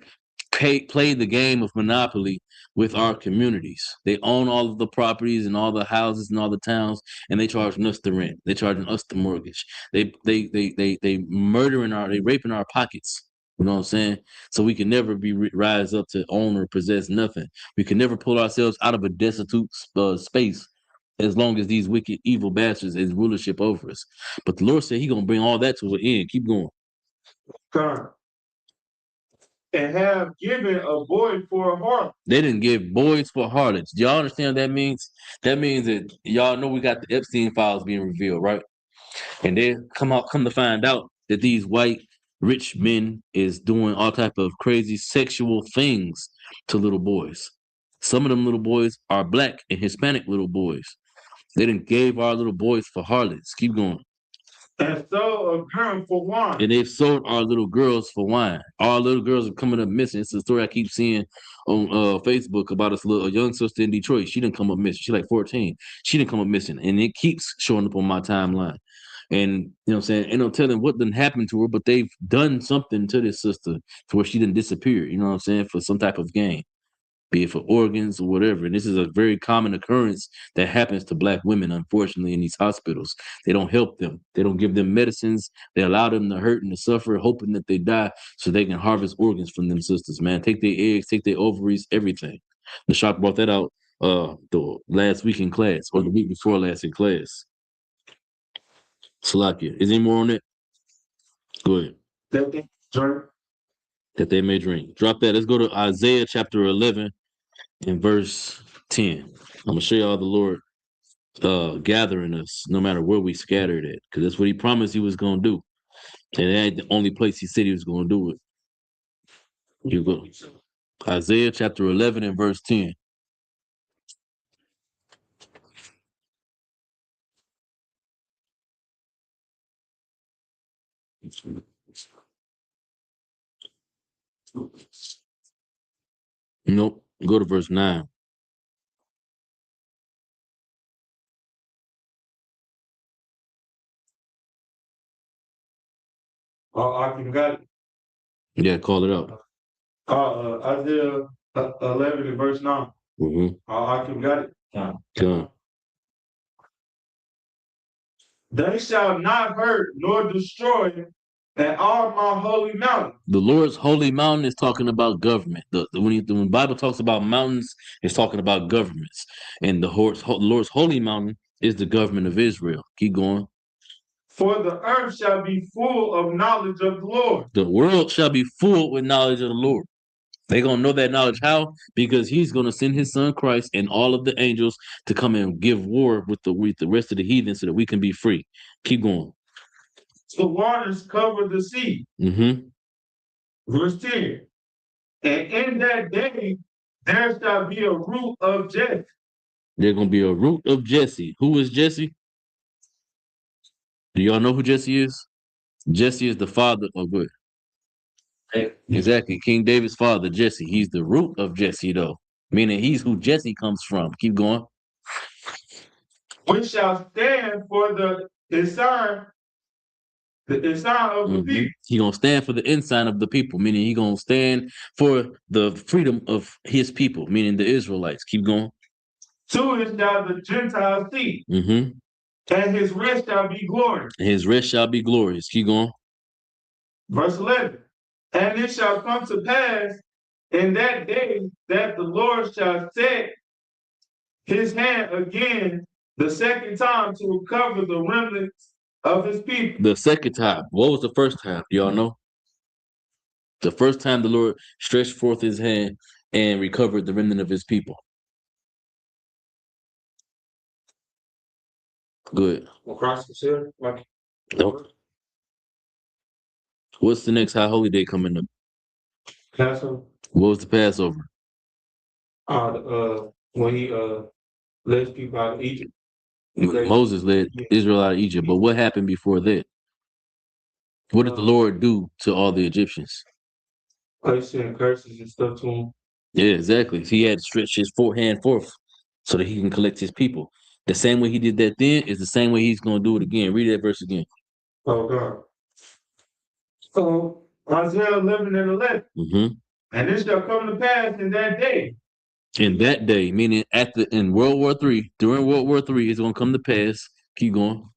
played the game of monopoly with our communities. They own all of the properties and all the houses and all the towns, and they charging us the rent. They charging us the mortgage. They raping our pockets. You know what I'm saying? So we can never rise up to own or possess nothing. We can never pull ourselves out of a destitute space as long as these wicked, evil bastards is rulership over us. But the Lord said He gonna bring all that to an end. Keep going. Come. And have given a boy for a harlot. They didn't give boys for harlots. Do y'all understand what that means? That means that y'all know we got the Epstein files being revealed, right? And they come to find out that these white rich men is doing all type of crazy sexual things to little boys. Some of them little boys are black and Hispanic little boys. They didn't gave our little boys for harlots. Keep going. And sold a girl for wine. And they've sold our little girls for wine. Our little girls are coming up missing. It's a story I keep seeing on Facebook about a young sister in Detroit. She didn't come up missing. She's like 14. She didn't come up missing. And it keeps showing up on my timeline. And you know what I'm saying? Ain't no telling what didn't happen to her, but they've done something to this sister to where she didn't disappear, you know what I'm saying, for some type of gain, be it for organs or whatever. And this is a very common occurrence that happens to black women, unfortunately, in these hospitals. They don't help them. They don't give them medicines. They allow them to hurt and to suffer, hoping that they die so they can harvest organs from them sisters, man. Take their eggs, take their ovaries, everything. The shop brought that out the last week in class, or the week before last in class. Salakia. Is there any more on it? Go ahead. That they drink. That they may drink. Drop that. Let's go to Isaiah chapter 11 and verse 10. I'm going to show y'all the Lord gathering us no matter where we scattered at, because that's what He promised He was going to do. And that ain't the only place He said He was going to do it. You go. Isaiah chapter 11 and verse 10. Nope. Go to verse 9. I can got it. Yeah, call it out. Isaiah 11 and verse 9. I can got it. Come. They shall not hurt nor destroy at all my holy mountain. The Lord's holy mountain is talking about government. When the Bible talks about mountains, it's talking about governments. And the Lord's holy mountain is the government of Israel. Keep going. For the earth shall be full of knowledge of the Lord. The world shall be full with knowledge of the Lord. They're going to know that knowledge. How? Because He's going to send His Son Christ and all of the angels to come and give war with the rest of the heathen so that we can be free. Keep going. The waters cover the sea. Verse 10. And in that day there shall be a root of Jesse. There's going to be a root of Jesse. Who is Jesse? Do y'all know who Jesse is? Jesse is the father of good. Exactly. King David's father, Jesse. He's the root of Jesse, though. Meaning he's who Jesse comes from. Keep going. Which shall stand for the ensign of the people. He gonna stand for the ensign of the people, meaning he gonna stand for the freedom of his people, meaning the Israelites. Keep going. To it shall the Gentiles see. And his rest shall be glorious. And his rest shall be glorious. Keep going. Verse 11. And it shall come to pass in that day that the Lord shall set His hand again the second time to recover the remnants of His people. The second time. What was the first time? Do y'all know? The first time the Lord stretched forth his hand and recovered the remnant of his people. Good. When Christ was here, like Nope. What's the next high holy day coming up? Passover, What was the Passover? when he led people out of Egypt. Moses led Israel out of Egypt. But what happened before that? What did the Lord do to all the Egyptians? Placing curses and stuff to him. Yeah, exactly. He had to stretch his hand forth so that he can collect his people. The same way he did that then is the same way he's going to do it again. Read that verse again. Oh God. So Isaiah 11 and 11. Mm-hmm. And it shall come to pass in that day. In that day, meaning in World War III, during World War III, it's going to come to pass. Keep going.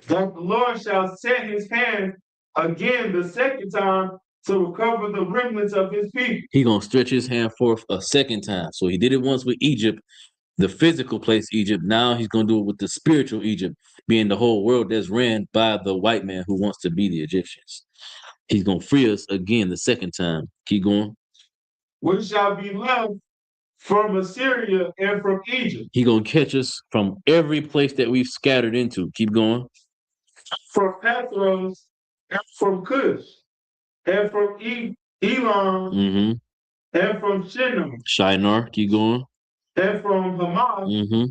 That the Lord shall set his hand again the second time to recover the remnants of his people. He's going to stretch his hand forth a second time. So he did it once with Egypt, the physical place Egypt. Now he's going to do it with the spiritual Egypt, being the whole world that's ran by the white man who wants to be the Egyptians. He's going to free us again the second time. Keep going. Which shall be left from Assyria and from Egypt. He's going to catch us from every place that we've scattered into. Keep going. From Pathros and from Cush and from Elam Mm-hmm. and from Shinar. Keep going. and from Hamath, Mm-hmm.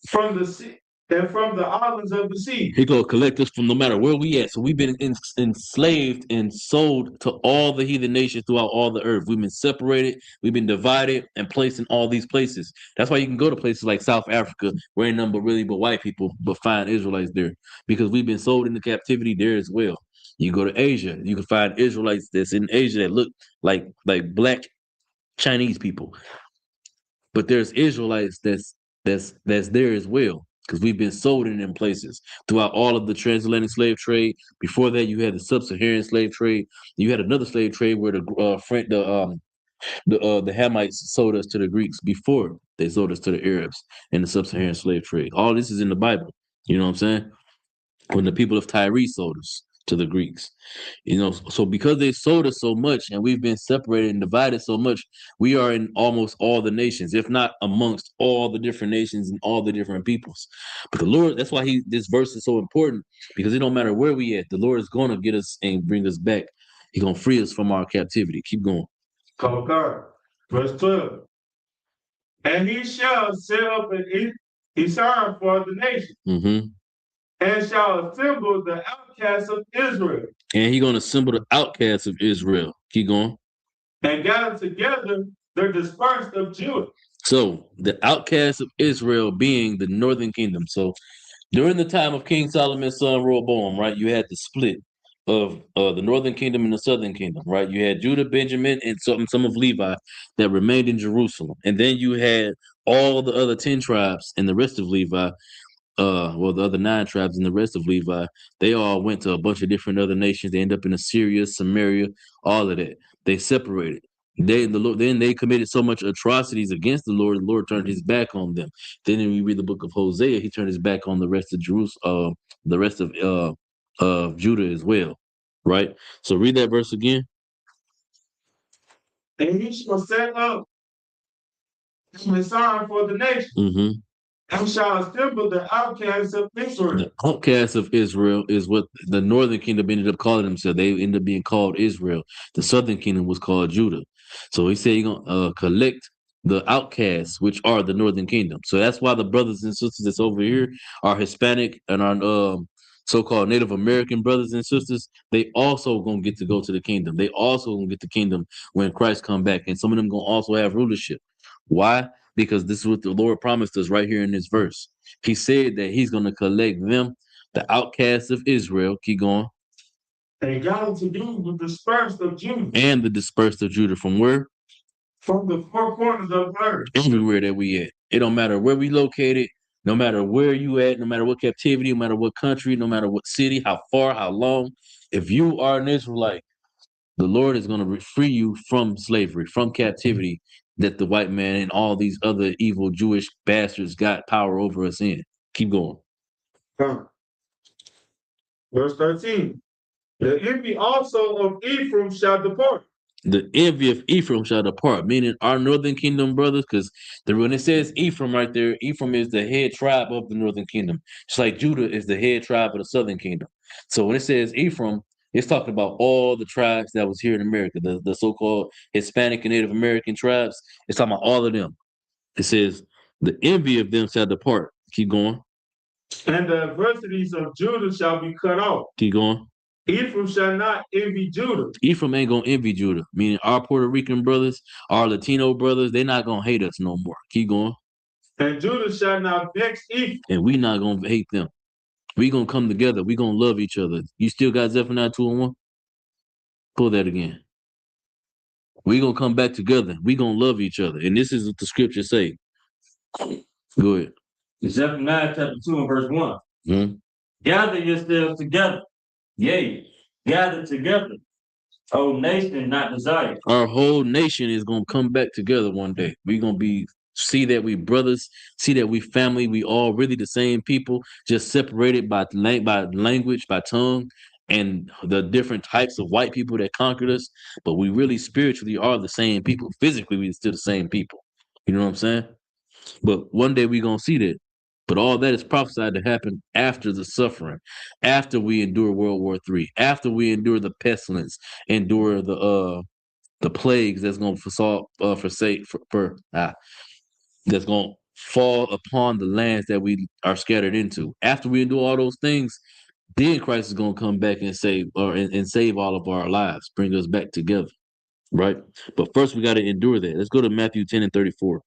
from the sea, and from the islands of the sea. He gonna collect us from no matter where we at. So we've been enslaved and sold to all the heathen nations throughout all the earth. We've been separated, we've been divided and placed in all these places. That's why you can go to places like South Africa, where ain't nothing but white people, but find Israelites there, because we've been sold into captivity there as well. You go to Asia, you can find Israelites that's in Asia that look like black Chinese people, but there's Israelites that's there as well, because we've been sold in them places throughout all of the transatlantic slave trade. Before that, you had the sub-Saharan slave trade. You had another slave trade where the Hamites sold us to the Greeks before they sold us to the Arabs in the sub-Saharan slave trade. All this is in the Bible. You know what I'm saying? When the people of Tyre sold us to the Greeks. You know, so because they sold us so much and we've been separated and divided so much, we are in almost all the nations, if not amongst all the different nations and all the different peoples. But the Lord, that's why this verse is so important, because it don't matter where we at, the Lord is going to get us and bring us back. He's going to free us from our captivity. Keep going. Okay. Verse 12. And he shall set up a sign for the nation. Mm-hmm. And shall assemble the outcasts of Israel. And he's going to assemble the outcasts of Israel. Keep going. And gather together the dispersed of Judah. So the outcasts of Israel being the northern kingdom. So during the time of King Solomon's son Rehoboam, right, you had the split of the northern kingdom and the southern kingdom, right? You had Judah, Benjamin, and some of Levi that remained in Jerusalem. And then you had all the other 10 tribes and the rest of Levi, the other 9 tribes and the rest of Levi, they all went to a bunch of different other nations. They end up in Assyria, Samaria, all of that. They separated. Then they committed so much atrocities against the Lord turned his back on them. Then when we read the book of Hosea, he turned his back on the rest of Jerusalem, the rest of Judah as well. Right? So read that verse again. And he shall set up a sign for the nation. Mm-hmm. And shall assemble the outcasts of Israel. The outcasts of Israel is what the northern kingdom ended up calling themselves. They ended up being called Israel. The southern kingdom was called Judah. So he said he's going to collect the outcasts, which are the northern kingdom. So that's why the brothers and sisters that's over here are Hispanic and our so-called Native American brothers and sisters. They also going to get to go to the kingdom. They also going to get the kingdom when Christ come back. And some of them going to also have rulership. Why? Because this is what the Lord promised us right here in this verse. He said that he's going to collect them, the outcasts of Israel. Keep going. And gather together the dispersed of Judah. And the dispersed of Judah from where? From the 4 corners of the earth. Everywhere that we at. It don't matter where we located, no matter where you at, no matter what captivity, no matter what country, no matter what city, how far, how long. If you are an Israelite, the Lord is going to free you from slavery, from captivity that the white man and all these other evil Jewish bastards got power over us in. Keep going. Verse 13. The envy also of Ephraim shall depart. The envy of Ephraim shall depart, meaning our northern kingdom brothers, because when it says Ephraim right there, Ephraim is the head tribe of the northern kingdom. It's like Judah is the head tribe of the southern kingdom. So when it says Ephraim, it's talking about all the tribes that was here in America, the so-called Hispanic and Native American tribes. It's talking about all of them. It says the envy of them shall depart. Keep going. And the adversities of Judah shall be cut off. Keep going. Ephraim shall not envy Judah. Ephraim ain't gonna envy Judah, meaning our Puerto Rican brothers, our Latino brothers, they're not gonna hate us no more. Keep going. And Judah shall not vex Ephraim. And we not gonna hate them. We gonna come together. We gonna love each other. You still got Zephaniah 2:1? Pull that again. We gonna come back together. We gonna love each other. And this is what the scriptures say. Go ahead. Zephaniah chapter 2 and verse 1. Mhm. Gather yourselves together. Yea, gather together. O nation not desired. Our whole nation is gonna come back together one day. We gonna see that we brothers, see that we family, we all really the same people, just separated by language, by tongue, and the different types of white people that conquered us. But we really spiritually are the same people. Physically, we still the same people. You know what I'm saying? But one day we gonna see that. But all that is prophesied to happen after the suffering, after we endure World War III, after we endure the pestilence, endure the plagues that's gonna that's gonna fall upon the lands that we are scattered into. After we endure all those things, then Christ is gonna come back and save and save all of our lives, bring us back together. Right? But first we gotta endure that. Let's go to Matthew 10 and 34.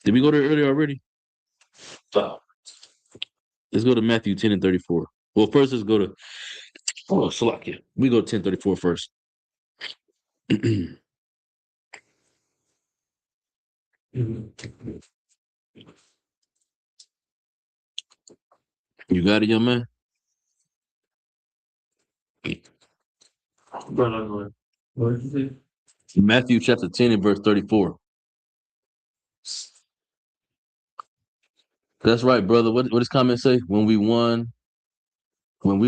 Did we go there earlier already? Let's go to Matthew 10 and 34. Well, first let's go to Salakia. We go to 10:34 first. You got it, young man? What did you say? Matthew chapter 10 and verse 34. That's right, brother. What does comment say? When we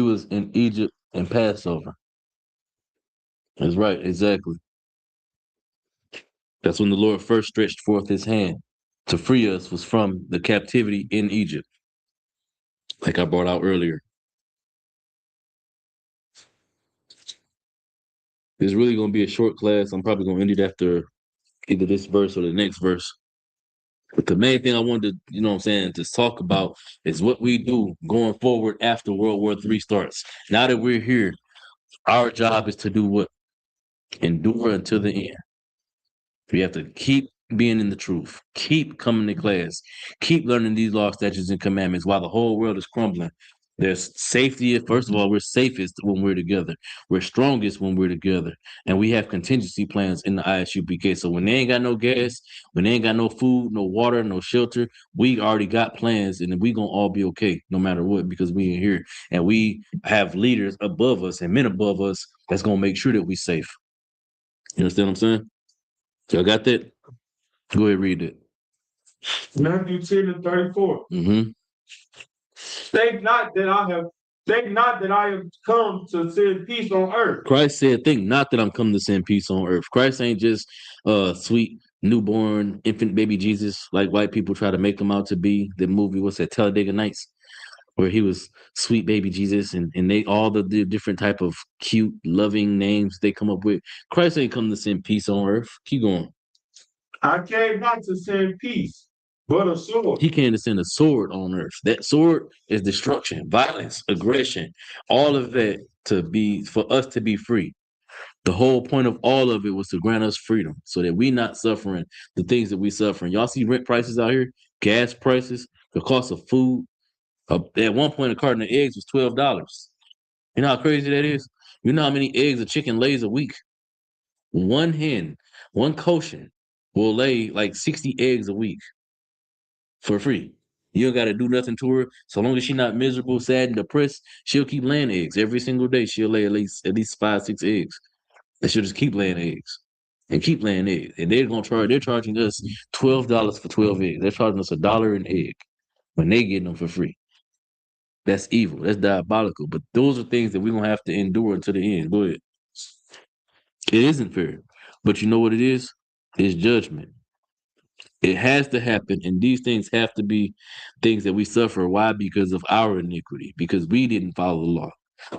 was in Egypt and Passover. That's right, exactly. That's when the Lord first stretched forth his hand to free us was from the captivity in Egypt. Like I brought out earlier. It's really gonna be a short class. I'm probably gonna end it after either this verse or the next verse. But the main thing I wanted to, you know what I'm saying, to talk about is what we do going forward after World War III starts. Now that we're here, our job is to do what? Endure until the end. We have to keep being in the truth, keep coming to class, keep learning these laws, statutes, and commandments while the whole world is crumbling. There's safety. First of all, we're safest when we're together. We're strongest when we're together. And we have contingency plans in the ISUPK. So when they ain't got no gas, when they ain't got no food, no water, no shelter, we already got plans and we going to all be okay no matter what because we in here. And we have leaders above us and men above us that's going to make sure that we safe. You understand what I'm saying? Y'all got that? Go ahead, read it. Matthew 10 and 34. Mm-hmm. Think not that I have come to send peace on earth. Christ said, think not that I'm coming to send peace on earth. Christ ain't just sweet newborn infant baby Jesus like white people try to make him out to be. The movie, what's that, Talladega Nights, where he was sweet baby Jesus and they all the different type of cute, loving names they come up with. Christ ain't come to send peace on earth. Keep going. I came not to send peace, but a sword. He came to send a sword on earth. That sword is destruction, violence, aggression, all of that for us to be free. The whole point of all of it was to grant us freedom so that we not suffering the things that we suffering. Y'all see rent prices out here, gas prices, the cost of food. At one point, a carton of eggs was $12. You know how crazy that is? You know how many eggs a chicken lays a week? One hen, one kosher will lay like 60 eggs a week for free. You don't got to do nothing to her. So long as she's not miserable, sad, and depressed, she'll keep laying eggs. Every single day, she'll lay at least 5, 6 eggs. And she'll just keep laying eggs and keep laying eggs. And they're charging us $12 for 12 eggs. They're charging us $1 an egg when they getting them for free. That's evil. That's diabolical. But those are things that we're gonna have to endure until the end. Go ahead. It isn't fair. But you know what it is? It's judgment. It has to happen, and these things have to be things that we suffer. Why? Because of our iniquity, because we didn't follow the law.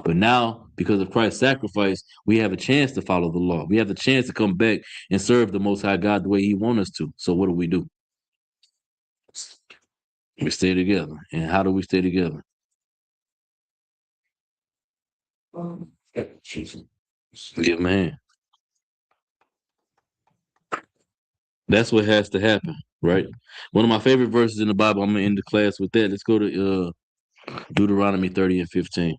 But now, because of Christ's sacrifice, we have a chance to follow the law. We have the chance to come back and serve the Most High God the way He wants us to. So what do? We stay together. And how do we stay together? Give Him a hand. That's what has to happen, right? One of my favorite verses in the Bible, I'm going to end the class with that. Let's go to Deuteronomy 30 and 15.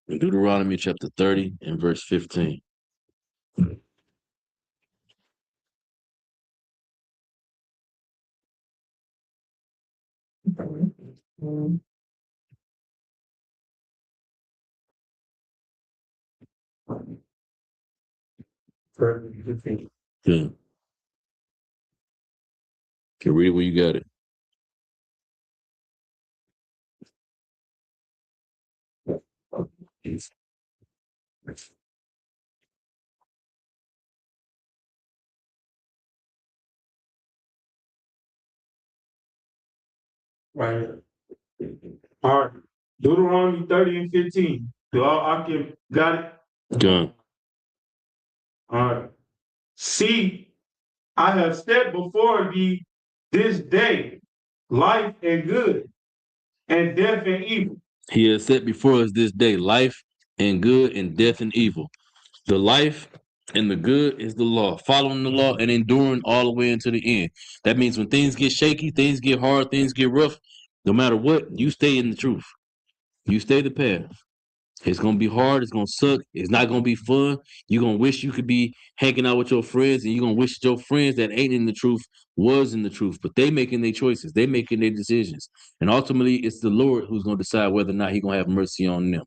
Deuteronomy chapter 30 and verse 15. Yeah. Okay, read it where you got it. Right. All right. Deuteronomy 30 and 15. Do all got it? Done. All right. See, I have set before thee this day life and good, and death and evil. He has set before us this day life and good and death and evil. The life and the good is the law, following the law and enduring all the way into the end. That means when things get shaky, things get hard, things get rough, no matter what, you stay in the truth. You stay the path. It's going to be hard. It's going to suck. It's not going to be fun. You're going to wish you could be hanging out with your friends, and you're going to wish your friends that ain't in the truth was in the truth. But they making their choices. They making their decisions. And ultimately, it's the Lord who's going to decide whether or not He's going to have mercy on them.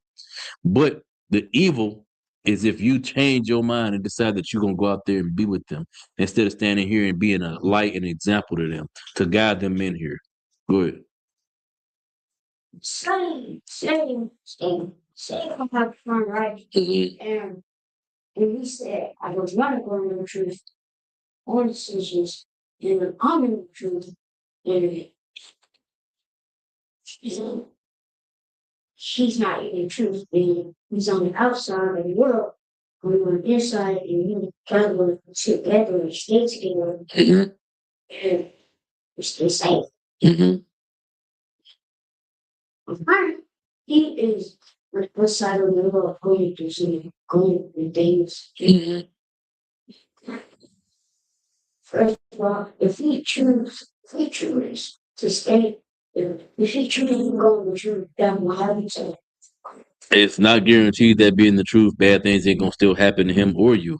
But the evil is if you change your mind and decide that you're going to go out there and be with them instead of standing here and being a light and example to them, to guide them in here. Go ahead. Say, come have fun, right? And he said, I was running going to the truth on decisions, and I'm in the truth, and he's not in the truth, and he's on the outside of the world, we were inside, and we kind of want to sit together and stay together, and we stay safe. He is what side of the world going to see going to things. First of all, if we choose to stay, if we choose to go the truth, then we'll have each other. It's not guaranteed that being the truth, bad things ain't gonna still happen to him or you.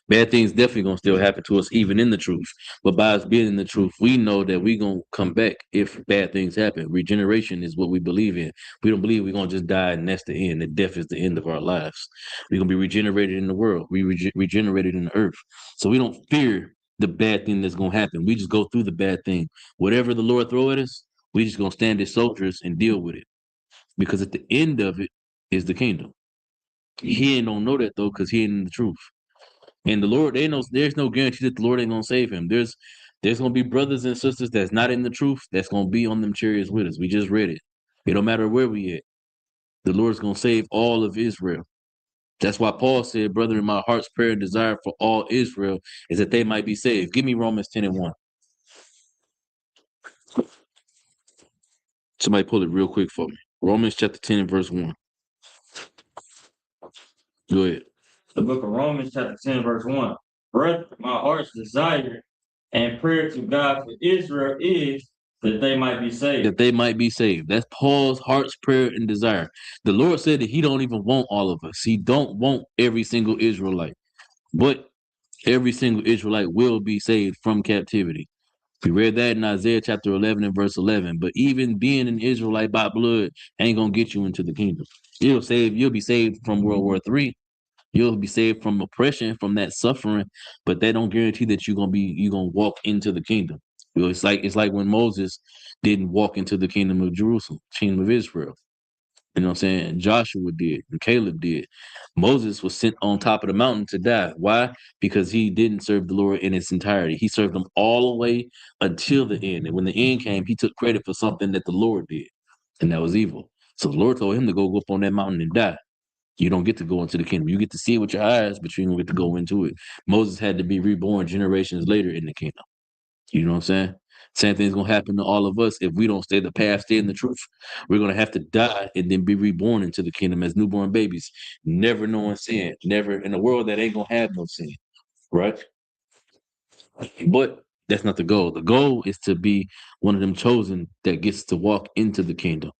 Bad things definitely gonna still happen to us, even in the truth. But by us being in the truth, we know that we gonna come back if bad things happen. Regeneration is what we believe in. We don't believe we're gonna just die and that's the end. That death is the end of our lives. We're gonna be regenerated in the world. Regenerated in the earth. So we don't fear the bad thing that's gonna happen. We just go through the bad thing. Whatever the Lord throw at us, we just gonna stand as soldiers and deal with it. Because at the end of it is the kingdom. He ain't don't know that though, because he ain't in the truth. And the Lord, there's no guarantee that the Lord ain't gonna save him. There's gonna be brothers and sisters that's not in the truth that's gonna be on them chariots with us. We just read it. It don't matter where we at. The Lord's gonna save all of Israel. That's why Paul said, brother, in my heart's prayer and desire for all Israel is that they might be saved. Give me Romans 10 and 1. Somebody pull it real quick for me. Romans chapter 10 and verse 1. Go ahead. The book of Romans, chapter 10, verse 1. Brother, my heart's desire and prayer to God for Israel is that they might be saved. That they might be saved. That's Paul's heart's prayer and desire. The Lord said that he don't even want all of us. He don't want every single Israelite. But every single Israelite will be saved from captivity. We read that in Isaiah chapter 11 and verse 11. But even being an Israelite by blood ain't gonna get you into the kingdom. You'll be saved from World War III. You'll be saved from oppression, from that suffering, but that don't guarantee that you're gonna walk into the kingdom. It's like when Moses didn't walk into the kingdom of Jerusalem, kingdom of Israel. You know what I'm saying? Joshua did, and Caleb did. Moses was sent on top of the mountain to die. Why? Because he didn't serve the Lord in its entirety. He served him all the way until the end. And when the end came, he took credit for something that the Lord did, and that was evil. So the Lord told him to go up on that mountain and die. You don't get to go into the kingdom. You get to see it with your eyes, but you don't get to go into it. Moses had to be reborn generations later in the kingdom. You know what I'm saying? Same thing's gonna happen to all of us if we don't stay the path, stay in the truth. We're gonna have to die and then be reborn into the kingdom as newborn babies, never knowing sin, never in a world that ain't gonna have no sin, right? But that's not the goal. The goal is to be one of them chosen that gets to walk into the kingdom.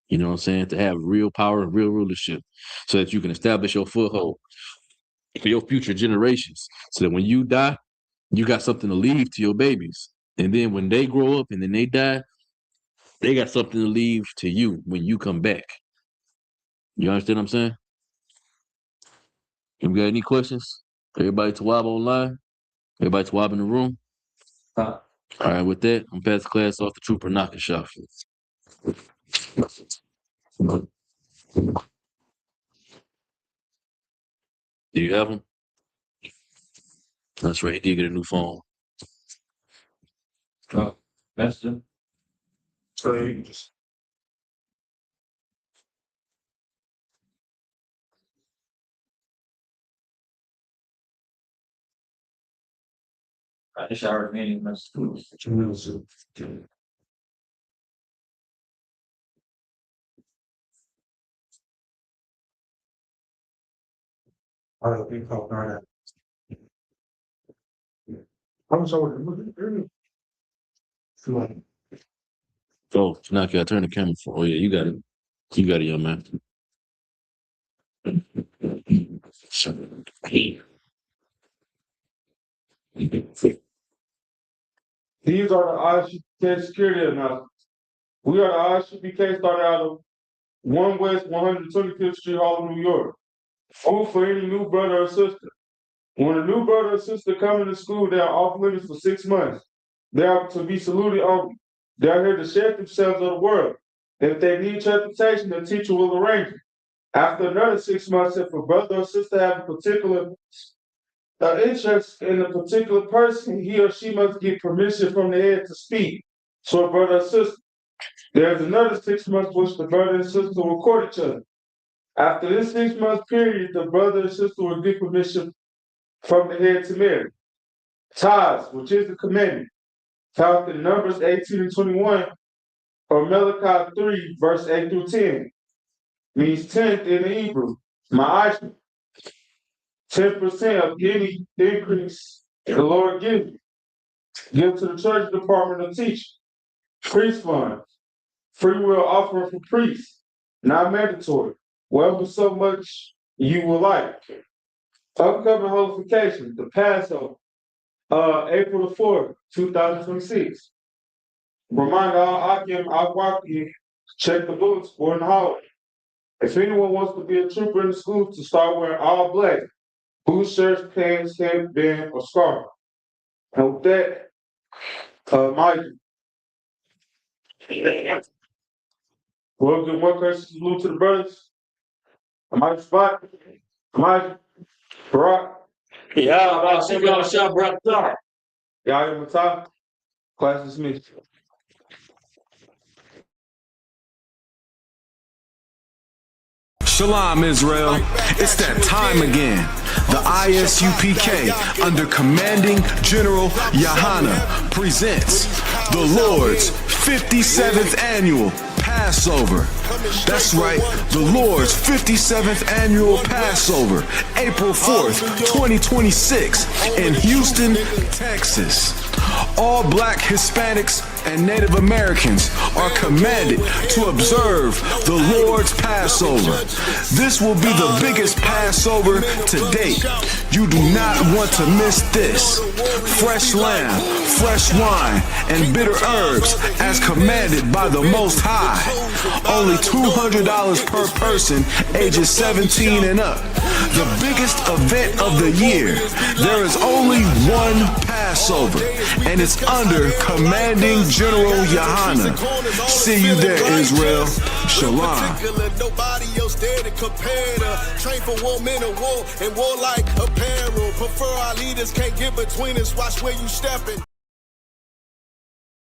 You know what I'm saying? To have real power and real rulership so that you can establish your foothold for your future generations. So that when you die, you got something to leave to your babies. And then when they grow up and then they die, they got something to leave to you when you come back. You understand what I'm saying? You got any questions? Everybody Tawab online? Everybody Tawab in the room? All right, with that, I'm pass the class off to Trooper Nakashaw. Do you have him? That's right, he did get a new phone. Oh, that's the. So you just I just already meeting my school. Oh, Tanaka, I turn the camera for. Oh yeah, you got it. You got it, young man. These are the ISUPK security announcements. We are the ISUPK started out of 1 West 125th Street, Harlem, New York. Food for any new brother or sister. When a new brother or sister come into school, they are off limits for 6 months. They are to be saluted only. They are here to shed themselves of the world. If they need transportation, the teacher will arrange it. After another 6 months, if a brother or sister have a particular interest in a particular person, he or she must get permission from the head to speak to a brother or sister. There's another 6 months which the brother and sister will court each other. After this 6 month period, the brother and sister will get permission from the head to marry. Tithes, which is the commandment, found in Numbers 18 and 21, or Malachi 3, verse 8 through 10, means 10th in the Hebrew, ma'ashim, 10% of any increase the Lord gives you. Give to the church department of teaching. Priest funds, free will offering for priests, not mandatory, whatever so much you will like. Upcoming holification, the Passover, April the 4th, 2026. Remind all Akim Akwaki, check the books for the holiday. If anyone wants to be a trooper in the school, to start wearing all black, blue shirts, pants, headband, or scarf. And with that, Mike, we'll give one question salute to the brothers. Mike Spot, Mike, Brock. Yeah, I'll see y'all shop right there. Y'all in the top? Class dismissed. Shalom, Israel. It's that time again. The ISUPK, under Commanding General Yahana, presents the Lord's 57th Annual Passover. That's right, the Lord's 57th Annual Passover, April 4th, 2026, in Houston, Texas. All black Hispanics and Native Americans are commanded to observe the Lord's Passover. This will be the biggest Passover to date. You do not want to miss this. Fresh lamb, fresh wine, and bitter herbs as commanded by the Most High. Only $200 per person ages 17 and up. The biggest event of the year. There is only one Passover, and it's under Commanding General Yohanan. See you there, Israel. Shalom. Nobody else there to compare to. Train for war, men of war, and war like apparel. Prefer our leaders, can't get between us. Watch where you stepping.